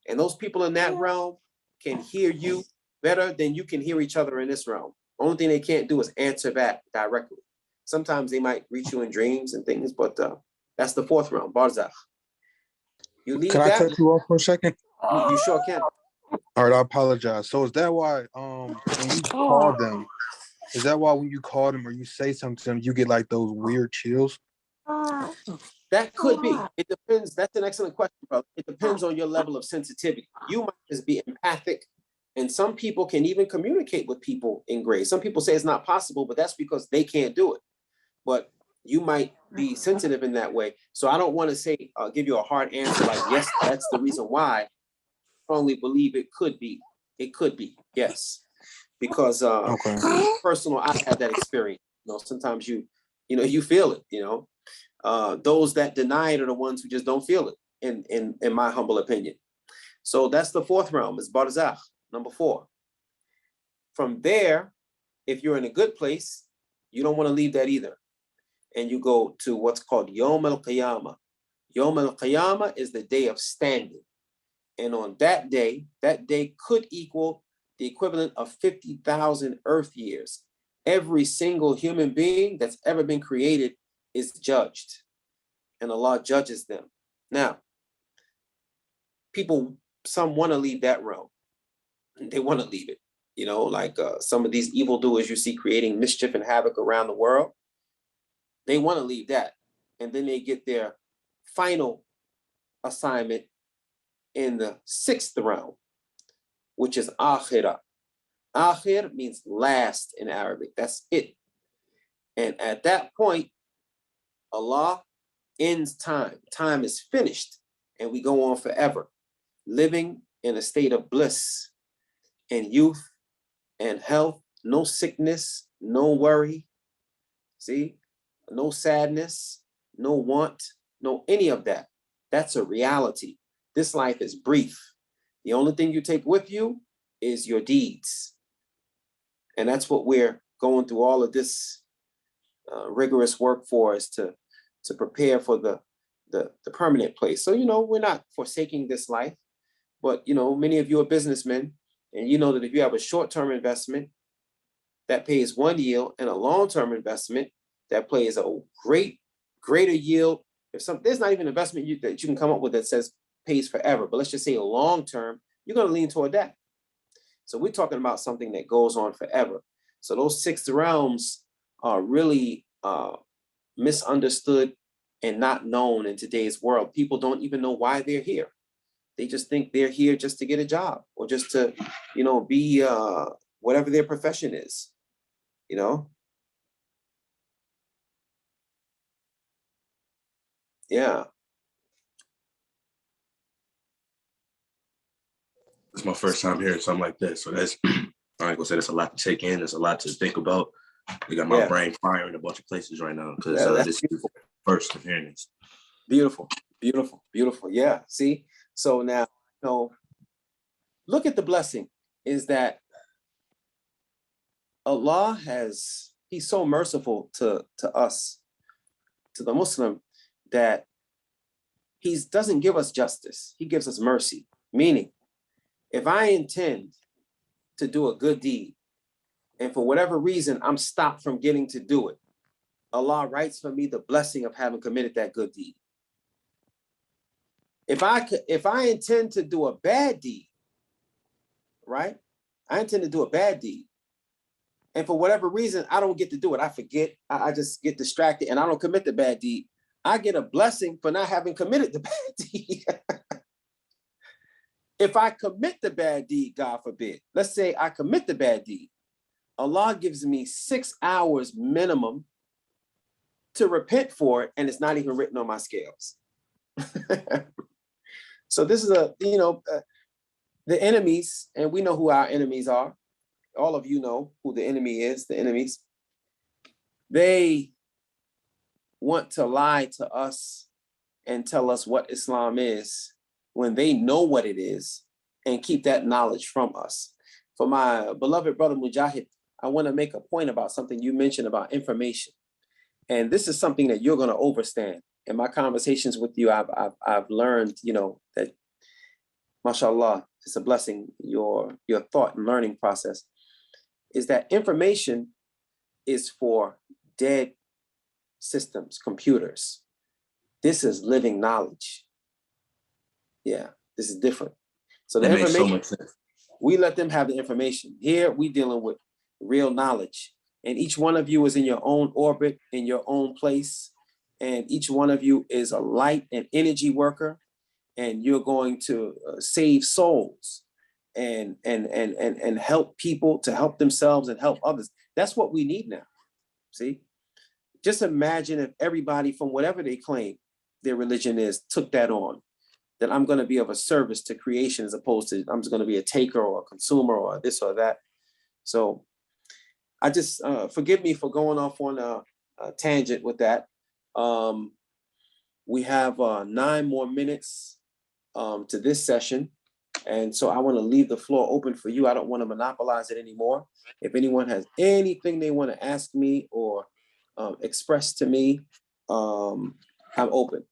And those people in that realm can hear you better than you can hear each other in this realm. Only thing they can't do is answer back directly. Sometimes they might reach you in dreams and things, but that's the 4th realm, Barzakh. You leave Can I cut you off for a second? You sure can. All right, I apologize. So is that why when you call them, is that why when you call them or you say something to them, you get like those weird chills? That could be. It depends. That's an excellent question, brother. It depends on your level of sensitivity. You might just be empathic, and some people can even communicate with people in graves. Some people say it's not possible, but that's because they can't do it. But you might be sensitive in that way. So I don't want to say, give you a hard answer like, yes, that's the reason why. I strongly believe it could be. It could be, yes. Because personal, I had that experience. Sometimes you feel it, those that deny it are the ones who just don't feel it, in my humble opinion. So that's the 4th realm, is Barzakh, number 4. From there, if you're in a good place, you don't want to leave that either. And you go to what's called Yawm al-Qiyamah. Yawm al-Qiyamah is the day of standing. And on that day could equal the equivalent of 50,000 Earth years. Every single human being that's ever been created is judged, and Allah judges them. Now, some want to leave that realm. They want to leave it. You know, like some of these evildoers you see creating mischief and havoc around the world, they want to leave that. And then they get their final assignment in the 6th realm, which is Akhirah. Akhir means last in Arabic. That's it. And at that point, Allah ends time. Time is finished, and we go on forever, living in a state of bliss and youth and health, no sickness, no worry, see, no sadness, no want, no any of that. That's a reality. This life is brief. The only thing you take with you is your deeds. And that's what we're going through all of this rigorous work for, is to prepare for the permanent place. So, you know, we're not forsaking this life, but, you know, many of you are businessmen, and you know that if you have a short-term investment that pays one yield and a long-term investment that pays a greater yield, there's not even an investment that you can come up with that says pays forever, but let's just say a long-term, you're going to lean toward that. So we're talking about something that goes on forever. So those 6 realms are really misunderstood and not known in today's world. People don't even know why they're here. They just think they're here just to get a job, or just to, you know, be whatever their profession is, you know? Yeah. It's my first time hearing something like that. So that's, I ain't gonna say, that's a lot to take in. There's a lot to think about. I got my brain firing a bunch of places right now, because this is the first of hearing this. Beautiful, beautiful, beautiful. Yeah. See, so now, you know, look at the blessing, is that Allah he's so merciful to us, to the Muslim, that he doesn't give us justice. He gives us mercy. Meaning, if I intend to do a good deed, and for whatever reason, I'm stopped from getting to do it, Allah writes for me the blessing of having committed that good deed. If I intend to do a bad deed, right? I intend to do a bad deed, and for whatever reason, I don't get to do it. I forget, I just get distracted, and I don't commit the bad deed. I get a blessing for not having committed the bad deed. If I commit the bad deed, God forbid, let's say I commit the bad deed, Allah gives me 6 hours minimum to repent for it, and it's not even written on my scales. So this is the enemies, and we know who our enemies are. All of you know who the enemy is, the enemies. They want to lie to us and tell us what Islam is when they know what it is, and keep that knowledge from us. For my beloved brother Mujahid, I want to make a point about something you mentioned about information. And this is something that you're going to understand. In my conversations with you, I've learned, you know, that, mashallah, it's a blessing, your thought and learning process, is that information is for dead systems, computers. This is living knowledge. Yeah, this is different. So the information, so much sense. We let them have the information. Here we dealing with real knowledge. And each one of you is in your own orbit, in your own place. And each one of you is a light and energy worker. And you're going to save souls and help people to help themselves and help others. That's what we need now. See? Just imagine if everybody, from whatever they claim their religion is, took that on. That I'm going to be of a service to creation, as opposed to I'm just going to be a taker or a consumer or this or that. So I just forgive me for going off on a tangent with that. We have 9 more minutes to this session. And so I want to leave the floor open for you. I don't want to monopolize it anymore. If anyone has anything they want to ask me or express to me, I'm open.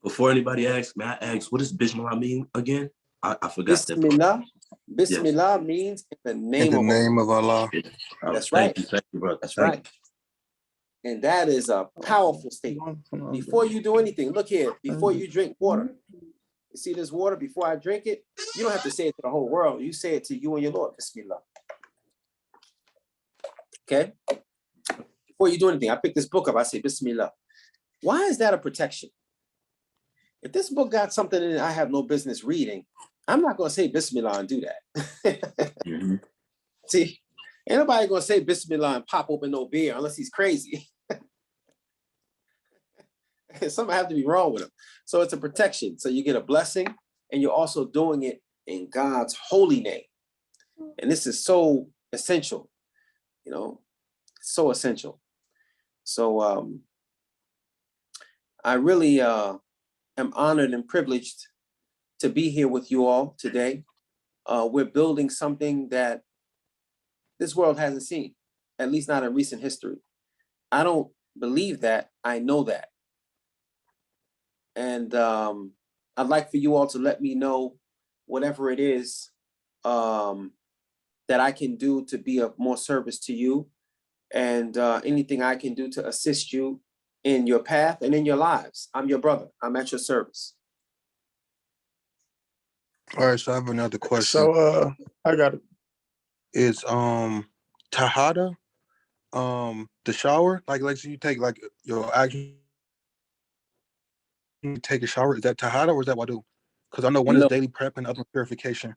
Before anybody asks, may I ask, what does Basmala mean again? I forgot that. Bismillah. Bismillah means in the name In the name of Allah. That's right. Thank you, brother. That's right. And that is a powerful statement. Before you do anything, look here, before you drink water, you see this water, before I drink it, you don't have to say it to the whole world. You say it to you and your Lord, Bismillah. Okay? Before you do anything, I pick this book up, I say Bismillah. Why is that a protection? If this book got something in it I have no business reading, I'm not going to say Bismillah and do that. See, ain't nobody going to say Bismillah and pop open no beer unless he's crazy. Something have to be wrong with him. So it's a protection. So you get a blessing and you're also doing it in God's holy name. And this is so essential, you know, so essential. So I really am honored and privileged to be here with you all today. We're building something that this world hasn't seen, at least not in recent history. I don't believe that, I know that. And I'd like for you all to let me know whatever it is that I can do to be of more service to you, and anything I can do to assist you in your path and in your lives. I'm your brother. I'm at your service. All right, so I have another question. So I got it. Is Tahada the shower? Like so you take like your action, you take a shower. Is that Tahada or is that Wudu? Because I know one is daily prep and other purification.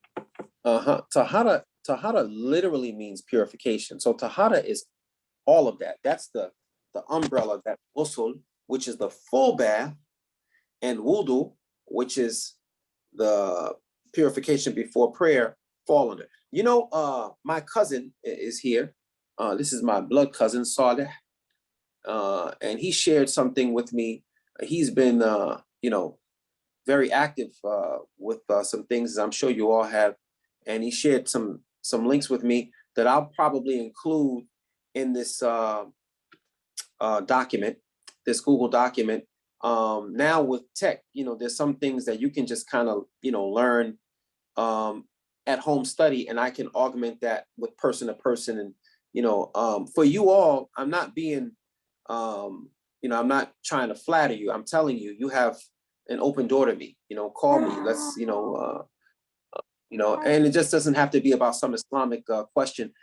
Tahada literally means purification. So Tahada is all of that. That's the umbrella that Ghusl, which is the full bath, and Wudu, which is the purification before prayer, fall under. You know, my cousin is here. This is my blood cousin, Saleh. And he shared something with me. He's been, you know, very active with some things, as I'm sure you all have. And he shared some links with me that I'll probably include in this document, this Google document. Now with tech, you know, there's some things that you can just kind of, you know, learn at home study, and I can augment that with person to person. And, you know, for you all, I'm not being, you know, I'm not trying to flatter you. I'm telling you, you have an open door to me, you know, call me, let's, you know, and it just doesn't have to be about some Islamic question.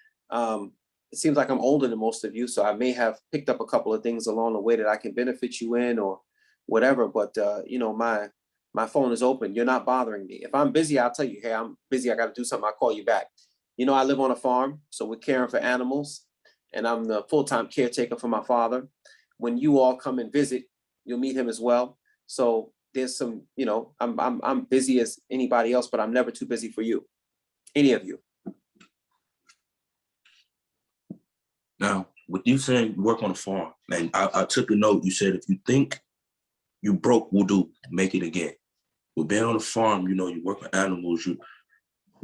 It seems like I'm older than most of you, so I may have picked up a couple of things along the way that I can benefit you in or whatever, but, you know, my phone is open. You're not bothering me. If I'm busy, I'll tell you, hey, I'm busy. I got to do something. I'll call you back. You know, I live on a farm, so we're caring for animals, and I'm the full-time caretaker for my father. When you all come and visit, you'll meet him as well. So there's some, you know, I'm busy as anybody else, but I'm never too busy for you, any of you. Now, with you saying you work on a farm, and I took a note. You said if you think you broke Wudu, make it again. With being on a farm, you know, you work with animals.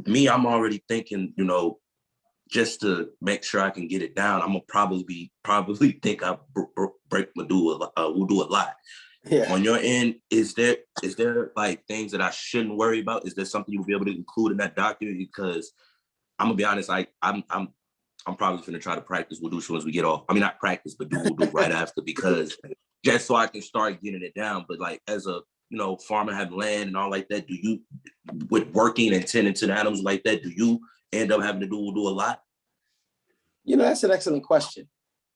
I'm already thinking, you know, just to make sure I can get it down, I'm gonna probably think I break Wudu a lot. Yeah. On your end, is there like things that I shouldn't worry about? Is there something you'll be able to include in that document? Because I'm gonna be honest, I'm probably gonna try to practice Wudu as soon as we get off. I mean, not practice, but do Wudu right after, because just so I can start getting it down. But like as a, you know, farmer, have land and all like that, do you, with working and tending to the animals like that, do you end up having to do Wudu a lot? You know, that's an excellent question.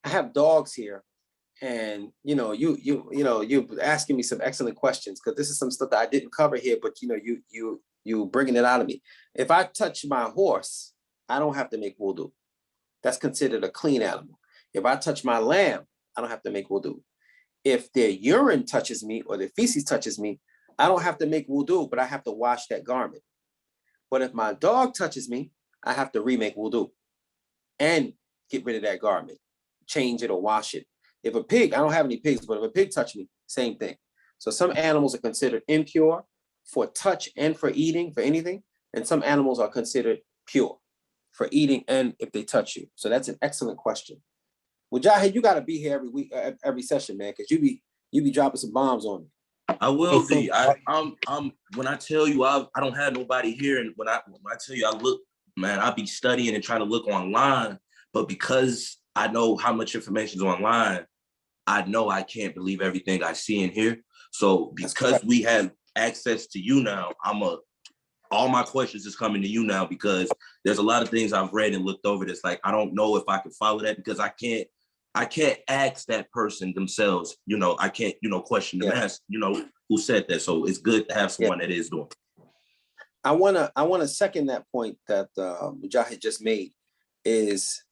I have dogs here, and you know, you're asking me some excellent questions, because this is some stuff that I didn't cover here, but you know, you bringing it out of me. If I touch my horse, I don't have to make Wudu. That's considered a clean animal. If I touch my lamb, I don't have to make Wudu. If their urine touches me or their feces touches me, I don't have to make Wudu, but I have to wash that garment. But if my dog touches me, I have to remake Wudu and get rid of that garment, change it or wash it. If a pig, I don't have any pigs, but if a pig touched me, same thing. So some animals are considered impure for touch and for eating, for anything. And some animals are considered pure for eating and if they touch you. So that's an excellent question. Well, Jahid, you got to be here every week, every session, man, because you be dropping some bombs on me. I will be. I'm when I tell you I don't have nobody here, and when I tell you I look, man, I be studying and trying to look online, but because I know how much information is online, I know I can't believe everything I see in here. So because we have access to you now, all my questions is coming to you now, because there's a lot of things I've read and looked over that's like, I don't know if I can follow that, because I can't ask that person themselves, I can't, question them, ask, who said that. So it's good to have someone that is doing. I wanna second that point that Mujahid just made. Is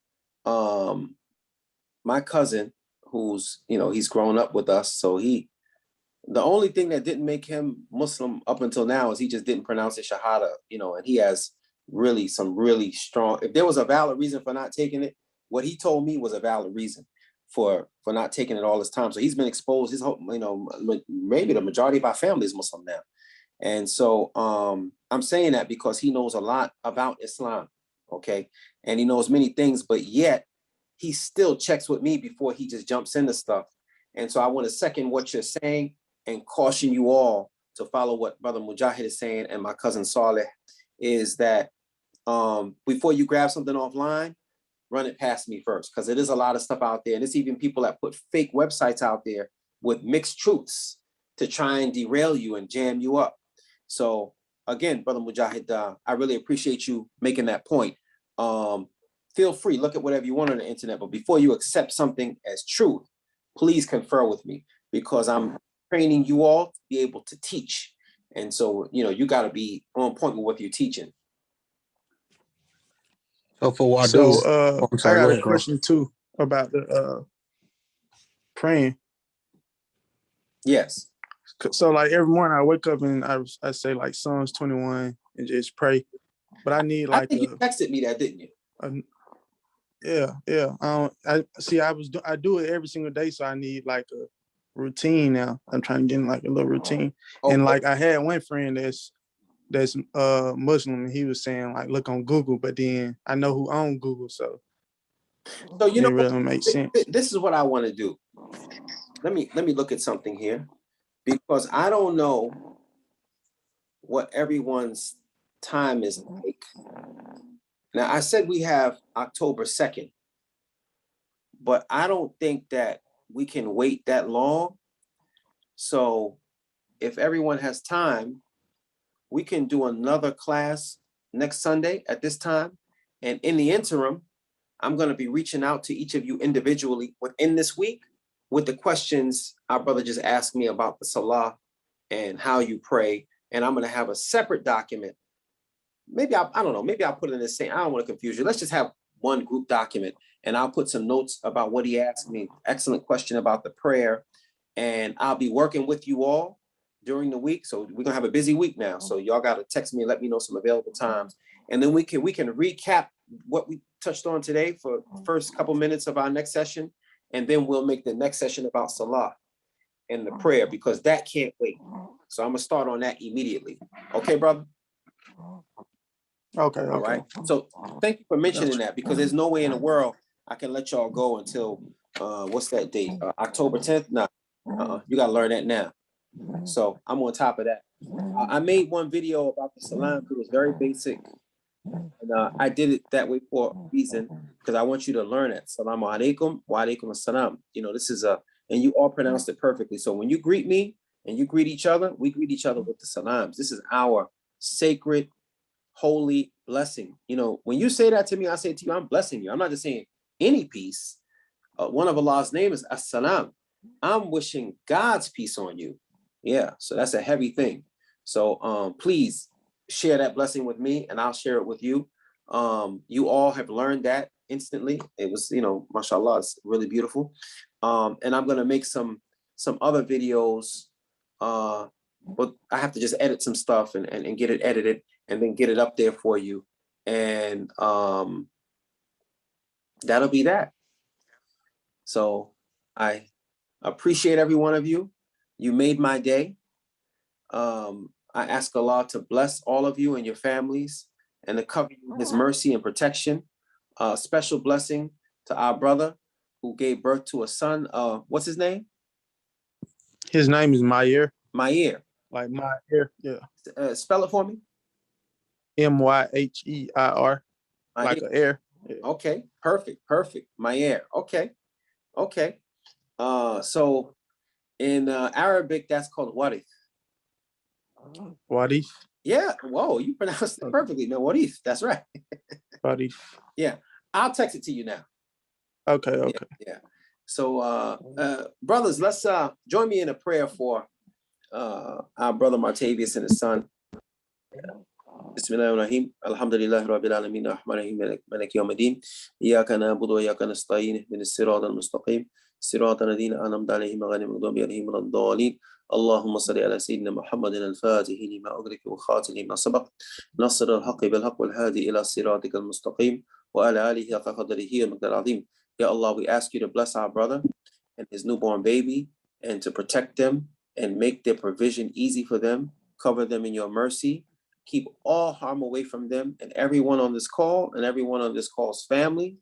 my cousin, who's he's grown up with us, so the only thing that didn't make him Muslim up until now is he just didn't pronounce it Shahada, and he has some really strong, if there was a valid reason for not taking it, what he told me was a valid reason for not taking it all this time. So he's been exposed, his whole, maybe the majority of our family is Muslim now. And so I'm saying that because he knows a lot about Islam, okay? And he knows many things, but yet he still checks with me before he just jumps into stuff. And so I want to second what you're saying and caution you all to follow what Brother Mujahid is saying and my cousin Saleh, is that before you grab something offline, run it past me first, because it is a lot of stuff out there. And it's even people that put fake websites out there with mixed truths to try and derail you and jam you up. So again, Brother Mujahid, I really appreciate you making that point. Feel free, look at whatever you want on the internet, but before you accept something as truth, please confer with me, because I'm training you all to be able to teach. And so, you got to be on point with what you're teaching. So for Wudu, So I'm sorry, I got go a ahead, question too about the praying. Yes. So like every morning I wake up and I say like Psalms 21 and just pray. But I need like I think you texted me that, didn't you? Yeah. I do it every single day, so I need like a routine now. I'm trying to get in like a little routine. Okay. And like I had one friend that's Muslim, and he was saying like look on Google, but then I know who owns Google, so it really makes sense. This is what I want to do. Let me look at something here, because I don't know what everyone's time is like. Now I said we have October 2nd, but I don't think that we can wait that long. So if everyone has time, we can do another class next Sunday at this time. And in the interim, I'm going to be reaching out to each of you individually within this week with the questions our brother just asked me about the Salah and how you pray. And I'm going to have a separate document. Maybe I don't know, maybe I'll put it in the same, I don't want to confuse you. Let's just have one group document, and I'll put some notes about what he asked me. Excellent question about the prayer. And I'll be working with you all during the week. So we're gonna have a busy week now. So y'all gotta text me and let me know some available times. And then we can recap what we touched on today for the first couple minutes of our next session. And then we'll make the next session about Salah and the prayer, because that can't wait. So I'm gonna start on that immediately. Okay, brother? Okay. All right. So thank you for mentioning that, because there's no way in the world I can let y'all go until what's that date? October 10th? No, you gotta learn that now. So I'm on top of that. I made one video about the salam. It was very basic, and I did it that way for a reason, because I want you to learn it. Salamu alaikum wa alaikum assalam. This is and you all pronounced it perfectly. So when you greet me and you greet each other, we greet each other with the salams. This is our sacred, holy blessing. When you say that to me, I say to you, I'm blessing you. I'm not just saying any peace. One of Allah's name is As-Salam. I'm wishing God's peace on you. Yeah, so that's a heavy thing. So please share that blessing with me, and I'll share it with you. You all have learned that instantly. It was, mashallah, it's really beautiful. And I'm gonna make some other videos, but I have to just edit some stuff and get it edited and then get it up there for you. And that'll be that. So I appreciate every one of you. You made my day. I ask Allah to bless all of you and your families and to cover you in His mercy and protection. Special blessing to our brother who gave birth to a son. What's his name? His name is Mayer. My ear. Like my ear. Yeah. Spell it for me. MYHEIR. My Like ear. an air. Yeah. Okay, perfect. My ear. Okay. So in Arabic, that's called warith. Warif. Yeah. Whoa, you pronounced it perfectly. No, warith. That's right. Warif. Yeah. I'll text it to you now. Okay. Yeah. So brothers, let's join me in a prayer for our brother Martavius and his son. Bismillahirrahmanirrahim. Alhamdulillah Rabbil Alameen. Ar-Rahmanir-Rahim. Maliki Yawmiddin. Iyyaka na'budu wa iyyaka nasta'in. Ihdinas siratal mustaqim. Siratal ladzina an'amta 'alaihim ghayril maghdubi 'alaihim waladdallin. اللهم صل على سيدنا محمد الفاتح لما أغلق وخاتم لما سبق نصر الحق بالحق والهادي إلى صراطك المستقيم وعلى آله حق قدره ومقداره العظيم. Ya Allah, we ask you to bless our brother and his newborn baby and to protect them and make their provision easy for them. Cover them in your mercy. Keep all harm away from them and everyone on this call and everyone on this call's family,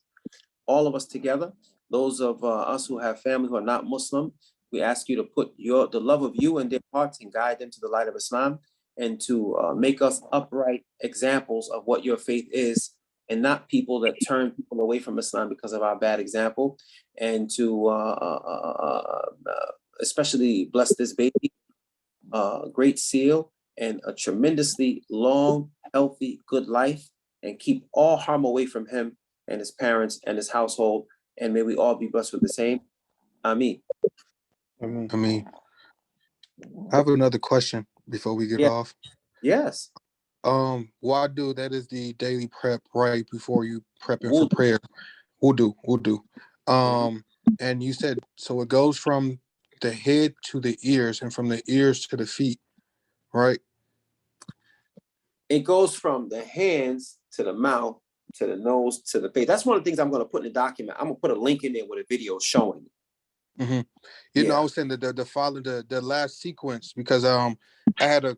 all of us together. Those of us who have family who are not Muslim, we ask you to put the love of you in their hearts and guide them to the light of Islam and to make us upright examples of what your faith is and not people that turn people away from Islam because of our bad example. And to especially bless this baby, great seal, and a tremendously long, healthy, good life, and keep all harm away from him and his parents and his household. And may we all be blessed with the same. Ameen. I mean, I have another question before we get off. Yes. Wudu, that is the daily prep right before you prepping for prayer. Wudu. And you said, so it goes from the head to the ears and from the ears to the feet, right? It goes from the hands to the mouth, to the nose, to the face. That's one of the things I'm going to put in the document. I'm going to put a link in there with a video showing it. Mm-hmm. You know, I was saying the last sequence because I had a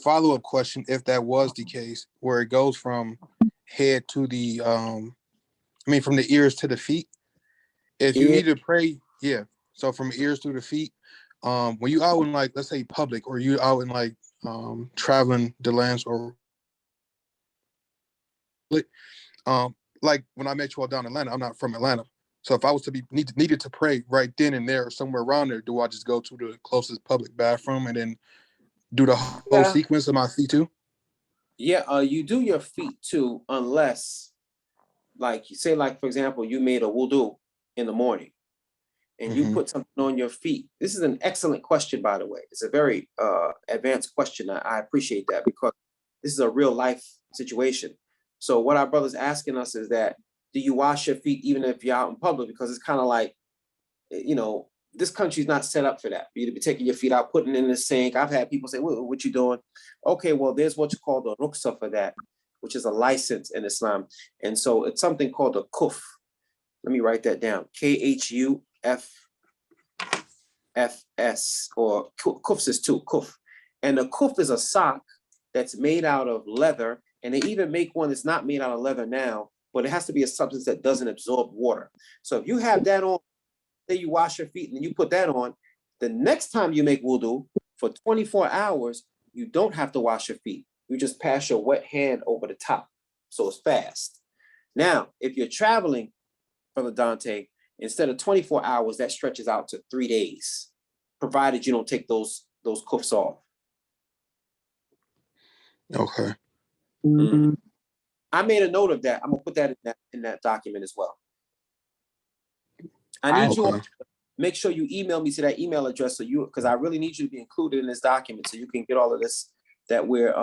follow-up question if that was the case, where it goes from head to the from the ears to the feet. If you need to pray, so from ears to the feet, when you out in, like, let's say public, or you out in, like, traveling the lands, or like when I met you all down in Atlanta, I'm not from Atlanta. So if I was to be needed to pray right then and there or somewhere around there, do I just go to the closest public bathroom and then do the whole sequence of my feet too? Yeah, you do your feet too, unless, like, you say, like, for example, you made a wudu in the morning and you put something on your feet. This is an excellent question, by the way. It's a very advanced question. I appreciate that because this is a real life situation. So what our brother's asking us is that, do you wash your feet even if you're out in public? Because it's kind of like, you know, this country's not set up for that. For you to be taking your feet out, putting it in the sink. I've had people say, what you doing? Okay, well, there's what you call the rukhsah for that, which is a license in Islam. And so it's something called a kuf. Let me write that down. KHUFFS, or kufs is two, kuf. And a kuf is a sock that's made out of leather. And they even make one that's not made out of leather now, but it has to be a substance that doesn't absorb water. So if you have that on, say you wash your feet and then you put that on, the next time you make wudu for 24 hours, you don't have to wash your feet. You just pass your wet hand over the top. So it's fast. Now, if you're traveling, Brother Dante, instead of 24 hours, that stretches out to 3 days, provided you don't take those kufs off. Okay. Mm-hmm. I made a note of that. I'm gonna put that in that document as well. I need you all to make sure you email me to that email address, so because I really need you to be included in this document so you can get all of this that we're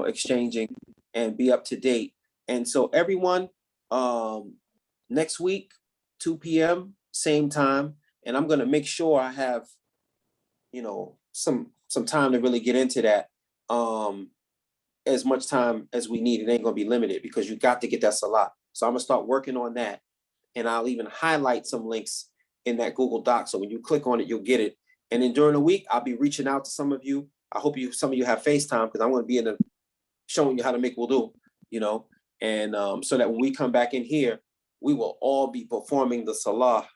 exchanging and be up to date. And so everyone, next week, 2 p.m. same time, and I'm gonna make sure I have some time to really get into that. As much time as we need. It ain't gonna be limited because you got to get that salat. So I'm gonna start working on that, and I'll even highlight some links in that Google Doc. So when you click on it, you'll get it. And then during the week, I'll be reaching out to some of you. I hope some of you have FaceTime, because I'm gonna be showing you how to make wudu, and so that when we come back in here, we will all be performing the salah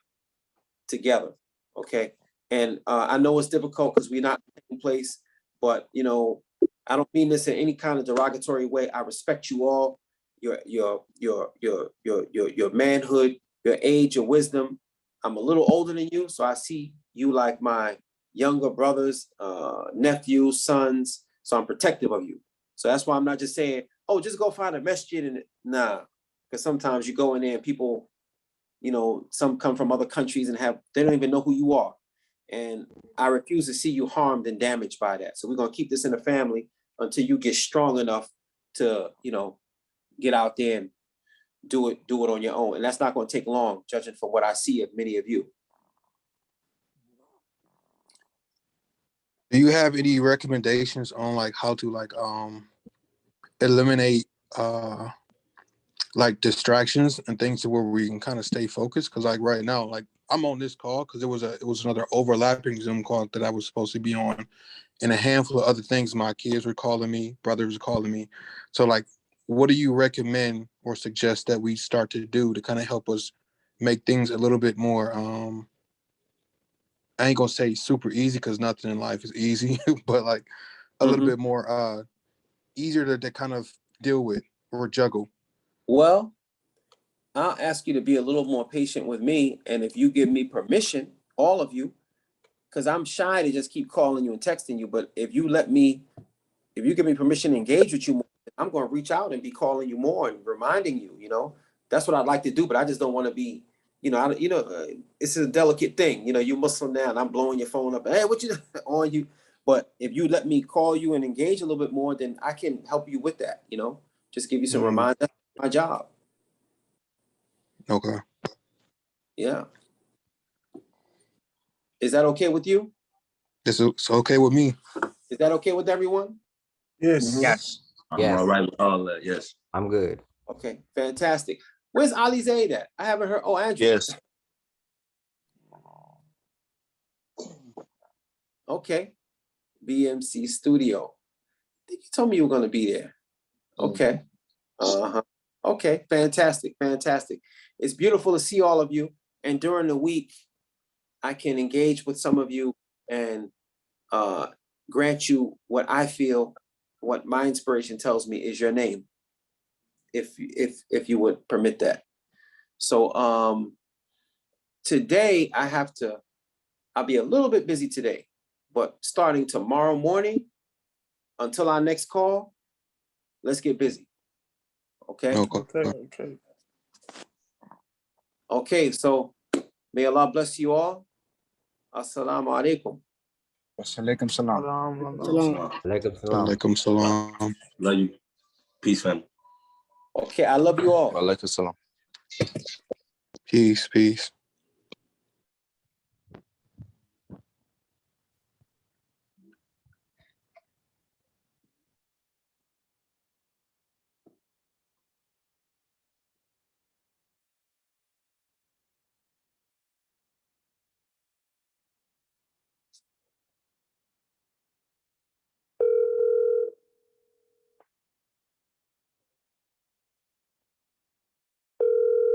together. Okay. And I know it's difficult because we're not in place, but you know, I don't mean this in any kind of derogatory way. I respect you all, your manhood, your age, your wisdom. I'm a little older than you, so I see you like my younger brothers, nephews, sons. So I'm protective of you. So that's why I'm not just saying, oh, just go find a masjid and nah, because sometimes you go in there and people, you know, some come from other countries and they don't even know who you are. And I refuse to see you harmed and damaged by that. So we're gonna keep this in the family until you get strong enough to, you know, get out there and do it on your own. And that's not gonna take long, judging from what I see of many of you. Do you have any recommendations on like how to like eliminate like distractions and things to where we can kind of stay focused? Because like right now, like I'm on this call because it was another overlapping Zoom call that I was supposed to be on, and a handful of other things. My kids were calling me, brothers were calling me. So like, what do you recommend or suggest that we start to do to kind of help us make things a little bit more I ain't gonna say super easy because nothing in life is easy, but like a little bit more easier to kind of deal with or juggle? Well, I'll ask you to be a little more patient with me. And if you give me permission, all of you, because I'm shy to just keep calling you and texting you. But if you give me permission to engage with you more, I'm going to reach out and be calling you more and reminding you, you know, that's what I'd like to do. But I just don't want to be, you know, it's a delicate thing. You know, you Muslim now and I'm blowing your phone up. Hey, what you on you? But if you let me call you and engage a little bit more, then I can help you with that, you know, just give you some reminders. That's my job. Okay. Yeah. Is that okay with you? It's okay with me. Is that okay with everyone? Yes. Yes. I'm all right with all that. Yes. I'm good. Okay, fantastic. Where's Ali Zaid at? I haven't heard. Oh, Andrew. Yes. Okay. BMC Studio. I think you told me you were going to be there. Okay. Uh-huh. Okay, fantastic, fantastic. It's beautiful to see all of you. And during the week, I can engage with some of you and grant you what I feel, what my inspiration tells me is your name, if you would permit that. So today I'll be a little bit busy today, but starting tomorrow morning until our next call, let's get busy. Okay? Okay. Okay, so may Allah bless you all. Assalamu alaikum. Walaikum salam. Alaikum salam. Love you. Peace, fam. Okay, I love you all. Walaikum salam. Peace.